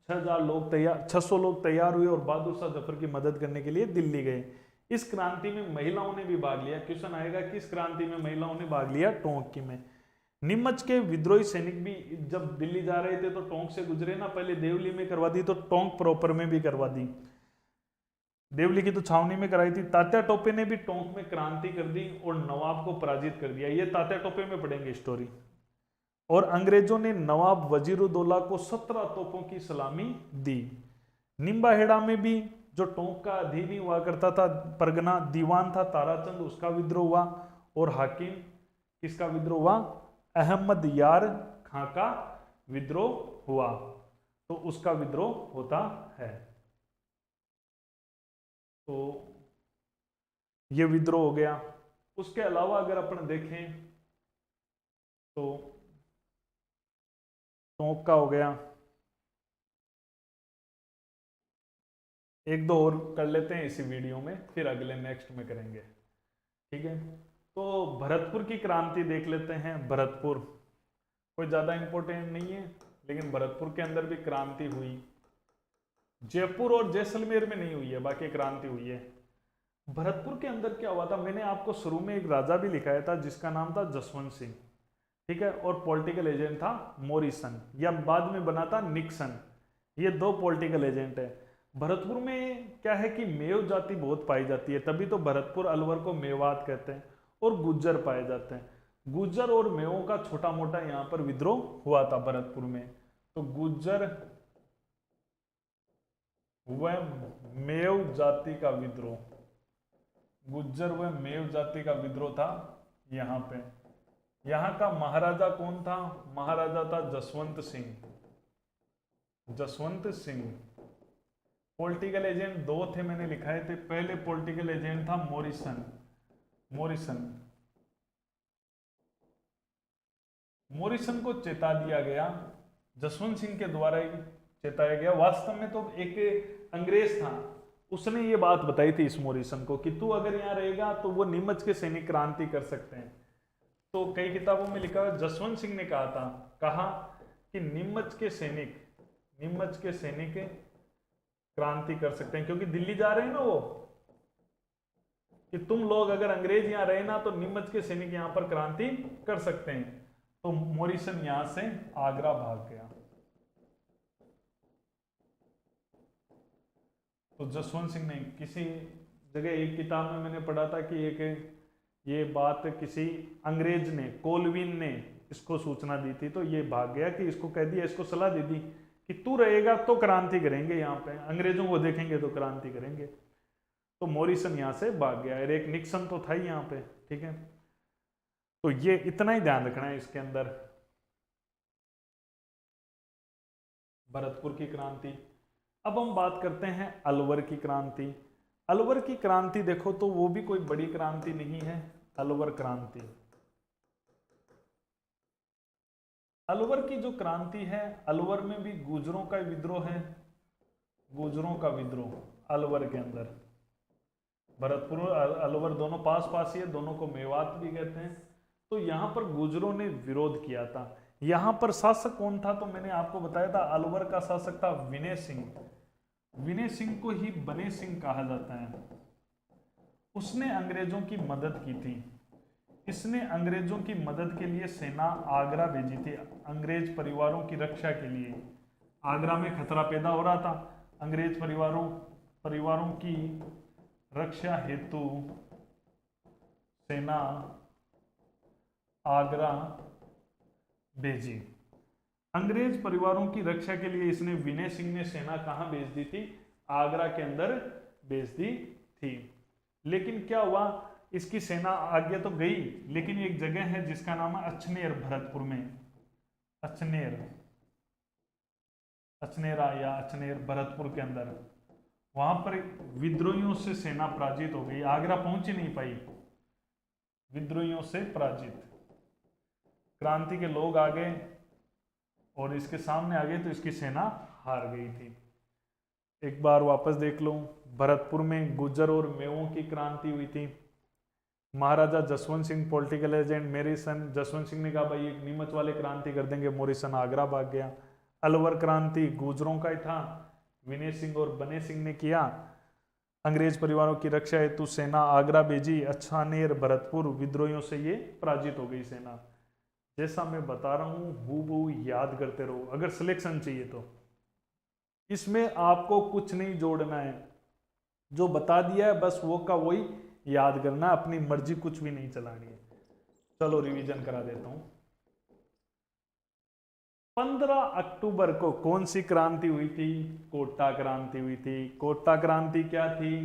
600 लोग तैयार हुए और बहादुर शाह जफर की मदद करने के लिए दिल्ली गए। इस क्रांति में महिलाओं ने भी भाग लिया। क्वेश्चन आएगा किस क्रांति में महिलाओं ने भाग लिया? टोंक की में। नीमच के विद्रोही सैनिक भी जब दिल्ली जा रहे थे तो टोंक से गुजरे ना, पहले देवली में करवा दी, तो टोंक प्रॉपर में भी करवा दी। देवली की तो छावनी में कराई थी। तात्या टोपे ने भी टोंक में क्रांति कर दी और नवाब को पराजित कर दिया। ये तात्या टोपे में पढ़ेंगे स्टोरी। और अंग्रेजों ने नवाब वजीरुद्दौला को 17 तोपों की सलामी दी। निम्बाहेड़ा में भी जो टोंक का अधीन हुआ करता था परगना, दीवान था ताराचंद, उसका विद्रोह हुआ। और हाकिम किसका विद्रोह हुआ? अहमद यार खां का विद्रोह हुआ। तो उसका विद्रोह होता है। तो ये विद्रोह हो गया। उसके अलावा अगर अपन देखें तो टोंक का हो गया, एक दो और कर लेते हैं इसी वीडियो में, फिर अगले नेक्स्ट में करेंगे, ठीक है। तो भरतपुर की क्रांति देख लेते हैं। भरतपुर कोई ज्यादा इंपॉर्टेंट नहीं है, लेकिन भरतपुर के अंदर भी क्रांति हुई। जयपुर और जैसलमेर में नहीं हुई है, बाकी क्रांति हुई है। भरतपुर के अंदर क्या हुआ था? मैंने आपको शुरू में एक राजा भी लिखाया था जिसका नाम था जसवंत सिंह। ठीक है, और पॉलिटिकल एजेंट था मॉरिसन, या बाद में बना था निक्सन। ये 2 पॉलिटिकल एजेंट है। भरतपुर में क्या है कि मेव जाति बहुत पाई जाती है, तभी तो भरतपुर अलवर को मेवात कहते हैं, और गुज्जर पाए जाते हैं। गुज्जर और मेवों का छोटा मोटा यहाँ पर विद्रोह हुआ था भरतपुर में। तो गुज्जर व मेव जाति का विद्रोह, गुज्जर व मेव जाति का विद्रोह था यहाँ पे। यहाँ का महाराजा कौन था? महाराजा था जसवंत सिंह। जसवंत सिंह। पॉलिटिकल एजेंट 2 थे, मैंने लिखाए थे। पहले पॉलिटिकल एजेंट था मॉरिसन। मॉरिसन को चेता दिया गया, जसवंत सिंह के द्वारा ही चेताया गया। वास्तव में तो एक अंग्रेज था, उसने ये बात बताई थी इस मॉरिसन को कि तू अगर यहाँ रहेगा तो वो नीमच के सैनिक क्रांति कर सकते हैं। तो कई किताबों में लिखा है जसवंत सिंह ने कहा कि नीमच के सैनिक क्रांति कर सकते हैं, क्योंकि दिल्ली जा रहे हैं ना वो, कि तुम लोग अगर अंग्रेज यहाँ रहे ना तो नीमच के सैनिक यहाँ पर क्रांति कर सकते हैं। तो मॉरिसन यहां से आगरा भाग गया। तो जसवंत सिंह ने किसी जगह, एक किताब में मैंने पढ़ा था कि ये बात किसी अंग्रेज ने, कोलविन ने इसको सूचना दी थी, तो ये भाग गया कि इसको कह दिया, इसको सलाह दे दी कि तू रहेगा तो क्रांति करेंगे, यहाँ पे अंग्रेजों को देखेंगे तो क्रांति करेंगे। तो मॉरिसन यहाँ से भाग गया, और एक निक्सन तो था ही यहाँ पे, ठीक है। तो ये इतना ही ध्यान रखना है इसके अंदर। भरतपुर की क्रांति। अब हम बात करते हैं अलवर की क्रांति। अलवर की क्रांति देखो तो वो भी कोई बड़ी क्रांति नहीं है। अलवर क्रांति, अलवर की जो क्रांति है, अलवर में भी गुर्जरों का विद्रोह है। गुर्जरों का विद्रोह अलवर के अंदर। भरतपुर और अलवर दोनों पास पास ही है, दोनों को मेवात भी कहते हैं। तो यहाँ पर गुर्जरों ने विरोध किया था। यहाँ पर शासक कौन था? तो मैंने आपको बताया था अलवर का शासक था विनय सिंह। विनय सिंह को ही बने सिंह कहा जाता है। उसने अंग्रेजों की मदद की थी। इसने अंग्रेजों की मदद के लिए सेना आगरा भेजी थी, अंग्रेज परिवारों की रक्षा के लिए। आगरा में खतरा पैदा हो रहा था, अंग्रेज परिवारों की रक्षा हेतु सेना आगरा भेजी। अंग्रेज परिवारों की रक्षा के लिए इसने, विनय सिंह ने सेना कहां भेज दी थी? आगरा के अंदर भेज दी थी। लेकिन क्या हुआ, इसकी सेना आगे तो गई, लेकिन एक जगह है जिसका नाम है अछनेर, भरतपुर में। अछनेरा या अछनेर भरतपुर के अंदर, वहां पर विद्रोहियों से सेना पराजित हो गई, आगरा पहुंच ही नहीं पाई, विद्रोहियों से पराजित। क्रांति के लोग आ गए और इसके सामने आ गए तो इसकी सेना हार गई थी। एक बार वापस देख लो, भरतपुर में गुर्जर और मेवों की क्रांति हुई थी। Maharaja Jaswant Singh political agent Morrison, Jaswant Singh ने कहा भाई एक नीमच वाले क्रांति कर देंगे, मॉरिसन आगरा भाग गया। अलवर क्रांति गुर्जरों का ही था, विनय सिंह और बने सिंह ने किया। अंग्रेज परिवारों की रक्षा हेतु सेना आगरा भेजी, अछनेर भरतपुर, विद्रोहियों से ये पराजित हो गई सेना। जैसा मैं बता रहा हूं हूबहू याद करते रहो अगर सिलेक्शन चाहिए तो। इसमें आपको कुछ नहीं जोड़ना है, जो बता दिया है बस वो का वही याद करना, अपनी मर्जी कुछ भी नहीं चलानी है। चलो रिवीजन करा देता हूं। 15 अक्टूबर को कौन सी क्रांति हुई थी? कोटा क्रांति हुई थी। कोटा क्रांति क्या थी?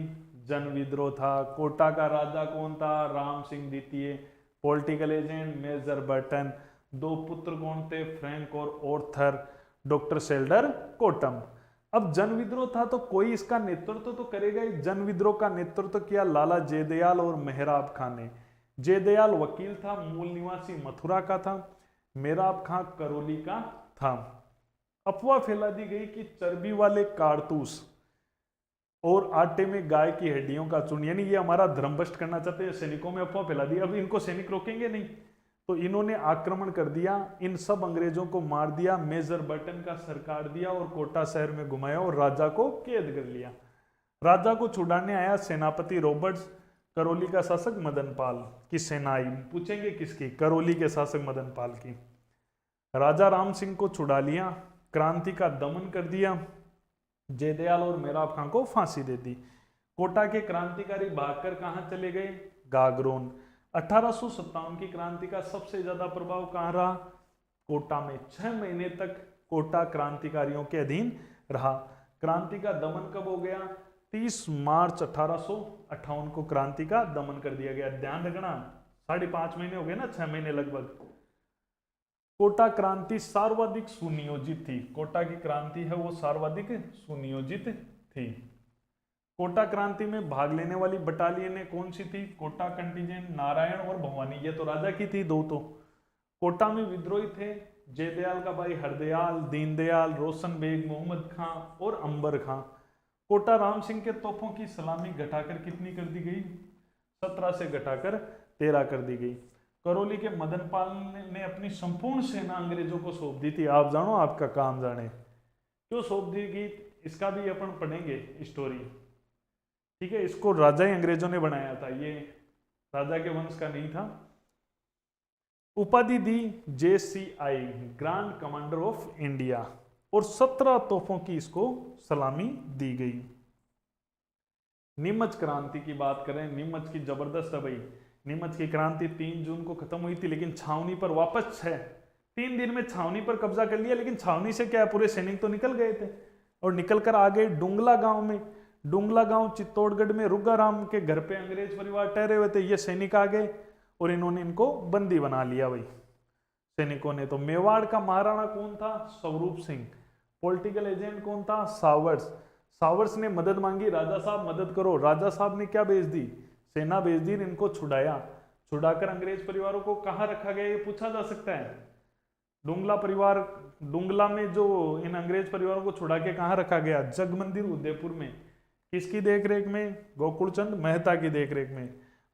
जन विद्रोह था। कोटा का राजा कौन था? राम सिंह द्वितीय। Political agent major Burton. 2 पुत्र कौन थे? फ्रैंक और ऑर्थर। Doctor shareholder कोटम। अब जन विद्रोह था तो कोई इसका नेतृत्व तो करेगा ही। जन विद्रोह का नेतृत्व किया लाला जयदयाल और मेहराब खां ने। जयदयाल वकील था, मूल निवासी मथुरा का था। मेहराब खां करौली का था। अफवाह फैला दी गई कि चर्बी वाले कारतूस और आटे में गाय की हड्डियों का चूर्ण, यानी ये हमारा धर्मभ्रष्ट करना चाहते हैं, सैनिकों में अफवाह फैला दी। अब इनको सैनिक रोकेंगे नहीं, तो इन्होंने आक्रमण कर दिया, इन सब अंग्रेजों को मार दिया, मेजर बर्टन का सरकार दिया और कोटा शहर में घुमाया और राजा को कैद कर लिया। राजा को छुड़ाने आया सेनापति रॉबर्ट्स, करौली का शासक मदनपाल की सेना आई। पूछेंगे किसकी? करौली के शासक मदनपाल की। राजा राम सिंह को छुड़ा लिया, क्रांति का दमन कर दिया, जयदयाल और मेराब खां को फांसी दे दी। कोटा के क्रांतिकारी भागकर कहां चले गए? गागरोन। 1857 की क्रांति का सबसे ज्यादा प्रभाव कहां रहा? कोटा में। 6 महीने तक कोटा क्रांतिकारियों के अधीन रहा। क्रांति का दमन कब हो गया? 30 मार्च 1858 को क्रांति का दमन कर दिया गया। ध्यान रखना, 5.5 महीने हो गए ना, 6 महीने लगभग। कोटा क्रांति सर्वाधिक सुनियोजित थी। कोटा की क्रांति है वो सर्वाधिक सुनियोजित थी। कोटा क्रांति में भाग लेने वाली बटालियनें कौन सी थी? कोटा कंटिजेंट, नारायण और भवानी, ये तो राजा की थी दो। तो कोटा में विद्रोही थे जयदयाल का भाई हरदयाल, दीनदयाल, रोशन बेग, मोहम्मद खां और अंबर खां। कोटा राम सिंह के तोपों की सलामी घटाकर कितनी कर दी गई? 17 से घटाकर 13 कर दी गई। करौली के मदनपाल ने अपनी संपूर्ण सेना अंग्रेजों को सौंप दी थी। आप जानो, आपका काम जाने। क्यों सौंप दी गई इसका भी अपन पढ़ेंगे स्टोरी, ठीक है। इसको राजा ही अंग्रेजों ने बनाया था, ये राजा के वंश का नहीं था। उपाधि दी JCI, grand commander of India, और 17 तोपों की इसको सलामी दी गई। नीमच क्रांति की बात करें, नीमच की जबरदस्त है भाई। नीमच की क्रांति 3 जून को खत्म हुई थी, लेकिन छावनी पर वापस 3 दिन में छावनी पर कब्जा कर लिया। लेकिन छावनी से क्या है, पूरे सैनिक तो निकल गए थे और निकल कर आ गए डुंगला गांव में। डुंगला गांव चित्तौड़गढ़ में रुगाराम के घर पे अंग्रेज परिवार ठहरे हुए थे। ये सैनिक आ गए और इन्होंने इनको बंदी बना लिया भाई सैनिकों ने। तो मेवाड़ का महाराणा कौन था? स्वरूप सिंह। पॉलिटिकल एजेंट कौन था? सावर्स। सावर्स ने मदद मांगी, राजा साहब मदद करो। राजा साहब ने क्या भेज दी? सेना भेज दी, इनको छुड़ाया। छुड़ाकर अंग्रेज परिवारों को कहां रखा गया, ये पूछा जा सकता है। डुंगला परिवार, डुंगला में जो इन अंग्रेज परिवारों को छुड़ा के कहां रखा गया? जग मंदिर उदयपुर में। किसकी देखरेख में? गोकुलचंद मेहता की देखरेख में।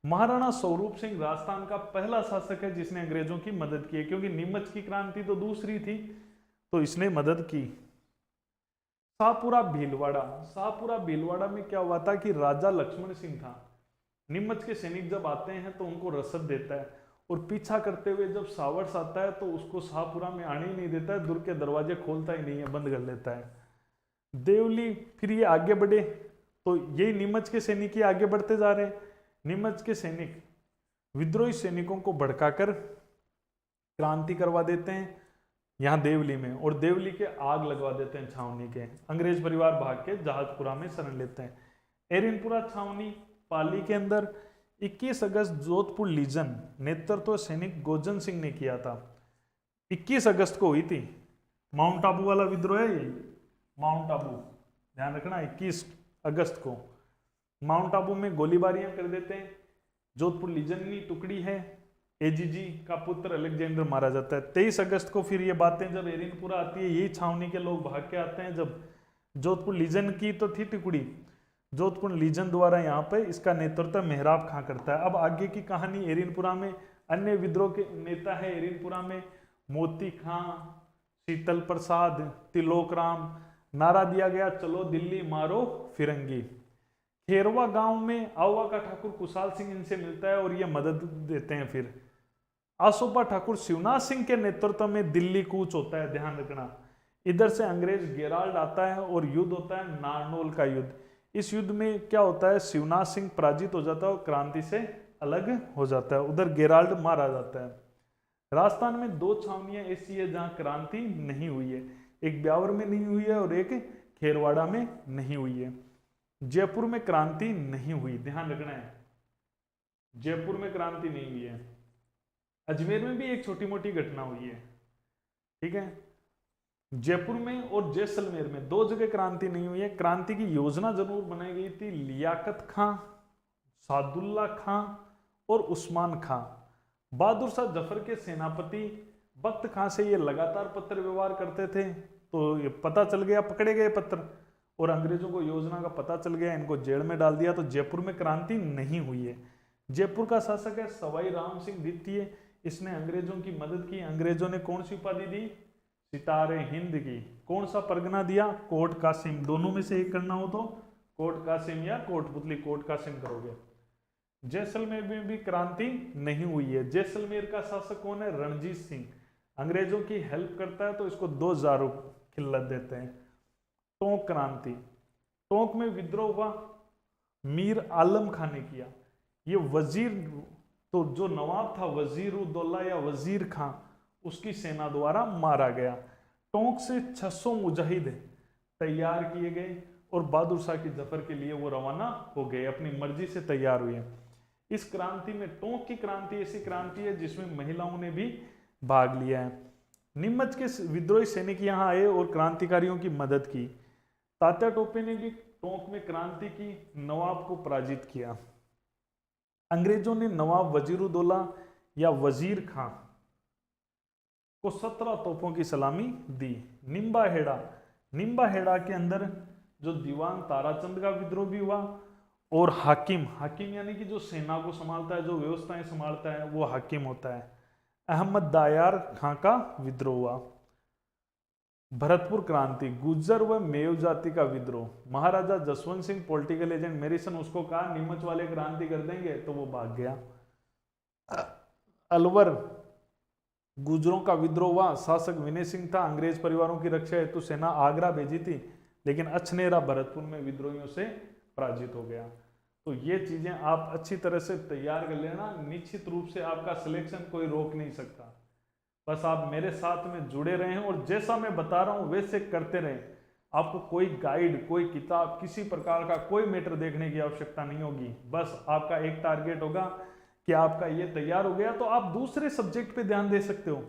महाराणा स्वरूप सिंह राजस्थान का पहला शासक है जिसने अंग्रेजों की मदद की है, क्योंकि नीमच की क्रांति तो दूसरी थी, तो इसने मदद की। शाहपुरा भीलवाड़ा। शाहपुरा भीलवाड़ा में क्या हुआ था कि राजा लक्ष्मण सिंह था। नीमच के सैनिक जब आते हैं तो उनको रसद देता है, और पीछा करते हुए जब सावर्स आता है तो उसको शाहपुरा में आने ही नहीं देता है, दुर्ग के दरवाजे खोलता ही नहीं है, बंद कर लेता है। देवली, फिर ये आगे बढ़े तो यही नीमच के सैनिक ही आगे बढ़ते जा रहे हैं। नीमच के सैनिक विद्रोही सैनिकों को भड़काकर क्रांति करवा देते हैं यहाँ देवली में, और देवली के आग लगवा देते हैं छावनी के। अंग्रेज परिवार भाग के जहाजपुरा में शरण लेते हैं। एरिनपुरा छावनी पाली के अंदर 21 अगस्त जोधपुर लीजन नेतृत्व सैनिक गोजन सिंह ने किया था। 21 अगस्त को हुई थी। माउंट आबू वाला विद्रोह है ये, माउंट आबू, ध्यान रखना। 21 अगस्त को माउंट आबू में गोलीबारियां कर देते हैं। जोधपुर लीजन टुकड़ी है, AGG का पुत्र अलेक्जेंडर मारा जाता है। 23 अगस्त को फिर ये बातें जब एरिनपुरा आती है, यही छावनी के लोग भाग के आते हैं। जब जोधपुर लीजन की तो थी टुकड़ी, जोधपुर लीजन द्वारा यहाँ पे इसका नेतृत्व मेहराब खां करता है। अब आगे की कहानी एरिनपुरा में अन्य विद्रोह के नेता है। एरिनपुरा में मोती खां, शीतल प्रसाद, तिलोक राम। नारा दिया गया, चलो दिल्ली मारो फिरंगी। खेरवा गांव में आवा का ठाकुर कुशाल सिंह इनसे मिलता है और ये मदद देते हैं। फिर आसोपा ठाकुर शिवनाथ सिंह के नेतृत्व में दिल्ली कूच होता है, ध्यान रखना। इधर से अंग्रेज गेराल्ड आता है और युद्ध होता है नारनौल का युद्ध। इस युद्ध में क्या होता है, शिवनाथ सिंह पराजित हो जाता है और क्रांति से अलग हो जाता है। उधर गेराल्ड मारा जाता है। राजस्थान में 2 छावनियां ऐसी है जहां क्रांति नहीं हुई है, एक ब्यावर में नहीं हुई है और एक खेरवाड़ा में नहीं हुई है। जयपुर में क्रांति नहीं हुई, ध्यान रखना है, जयपुर में क्रांति नहीं हुई है। अजमेर में भी एक छोटी मोटी घटना हुई है, ठीक है। जयपुर में और जैसलमेर में 2 जगह क्रांति नहीं हुई है। क्रांति की योजना जरूर बनाई गई थी। लियाकत खां, सादुल्ला खां और उस्मान खां। बहादुर शाह जफर के सेनापति बख्त खां से ये लगातार पत्र व्यवहार करते थे, तो ये पता चल गया, पकड़े गए पत्र, और अंग्रेजों को योजना का पता चल गया, इनको जेल में डाल दिया। तो जयपुर में क्रांति नहीं हुई है। जयपुर का शासक है सवाई राम सिंह द्वितीय, इसने अंग्रेजों की मदद की। अंग्रेजों ने कौन सी उपाधि दी? सितारे हिंद की। कौन सा परगना दिया? कोट कासिम। दोनों में से एक करना हो तो कोट कासिम या कोटपुतली, कोट कासिम करोगे। जैसलमेर में भी क्रांति नहीं हुई है। जैसलमेर का शासक कौन है? रणजीत सिंह। अंग्रेजों की हेल्प करता है तो इसको 2000 खिल्लत देते हैं। टोंक क्रांति, टोंक में विद्रोह हुआ, मीर आलम खान ने किया। ये वजीर, तो जो नवाब था वजीरुद्दौला या वजीर खां, उसकी सेना द्वारा मारा गया। टोंक से 600 मुजाहिद तैयार किए गए और बहादुर शाह की जफर के लिए वो रवाना हो गए, अपनी मर्जी से तैयार हुए। इस क्रांति में, टोंक की क्रांति ऐसी क्रांति है जिसमें महिलाओं ने भी भाग लिया है। नीमच के विद्रोही सैनिक यहाँ आए और क्रांतिकारियों की मदद की। तात्या टोपे ने भी टोंक में क्रांति की, नवाब को पराजित किया। अंग्रेजों ने नवाब वजीरुद्दौला या वजीर खां को 17 तोपों की सलामी दी। निम्बाहेड़ा, निम्बाहेड़ा के अंदर जो दीवान ताराचंद का विद्रोह भी हुआ और हाकिम, हाकिम यानी कि जो सेना को संभालता है, जो व्यवस्थाएं संभालता है, वो हाकिम होता है। अहमद दायार खां का विद्रोह हुआ। भरतपुर क्रांति, गुर्जर व मेव जाति का विद्रोह। महाराजा जसवंत सिंह पॉलिटिकल एजेंट मेरिसन, उसको कहा नीमच वाले क्रांति कर देंगे तो वो भाग गया। अलवर गुर्जरों का विद्रोह हुआ। शासक विनय सिंह था, अंग्रेज परिवारों की रक्षा हेतु सेना आगरा भेजी थी, लेकिन अछनेरा भरतपुर में विद्रोहियों से पराजित हो गया। तो ये चीजें आप अच्छी तरह से तैयार कर लेना। निश्चित रूप से आपका सिलेक्शन कोई रोक नहीं सकता। बस आप मेरे साथ में जुड़े रहें और जैसा मैं बता रहा हूं वैसे करते रहें। आपको कोई गाइड, कोई किताब, किसी प्रकार का कोई मैटर देखने की आवश्यकता नहीं होगी। बस आपका एक टारगेट होगा कि आपका ये तैयार हो गया तो आप दूसरे सब्जेक्ट पे ध्यान दे सकते हो।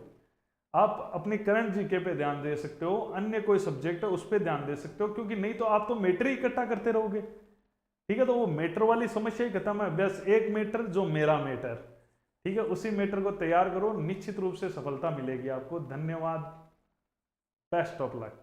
आप अपनी करंट जीके पे ध्यान दे सकते हो, अन्य कोई सब्जेक्ट है उस पर ध्यान दे सकते हो, क्योंकि नहीं तो आप तो मैटर ही इकट्ठा करते रहोगे। ठीक है, तो वो मैटर वाली समस्या ही खत्म है। बस एक मैटर जो मेरा मैटर, ठीक है, उसी मैटर को तैयार करो, निश्चित रूप से सफलता मिलेगी आपको। धन्यवाद, बेस्ट ऑफ लक।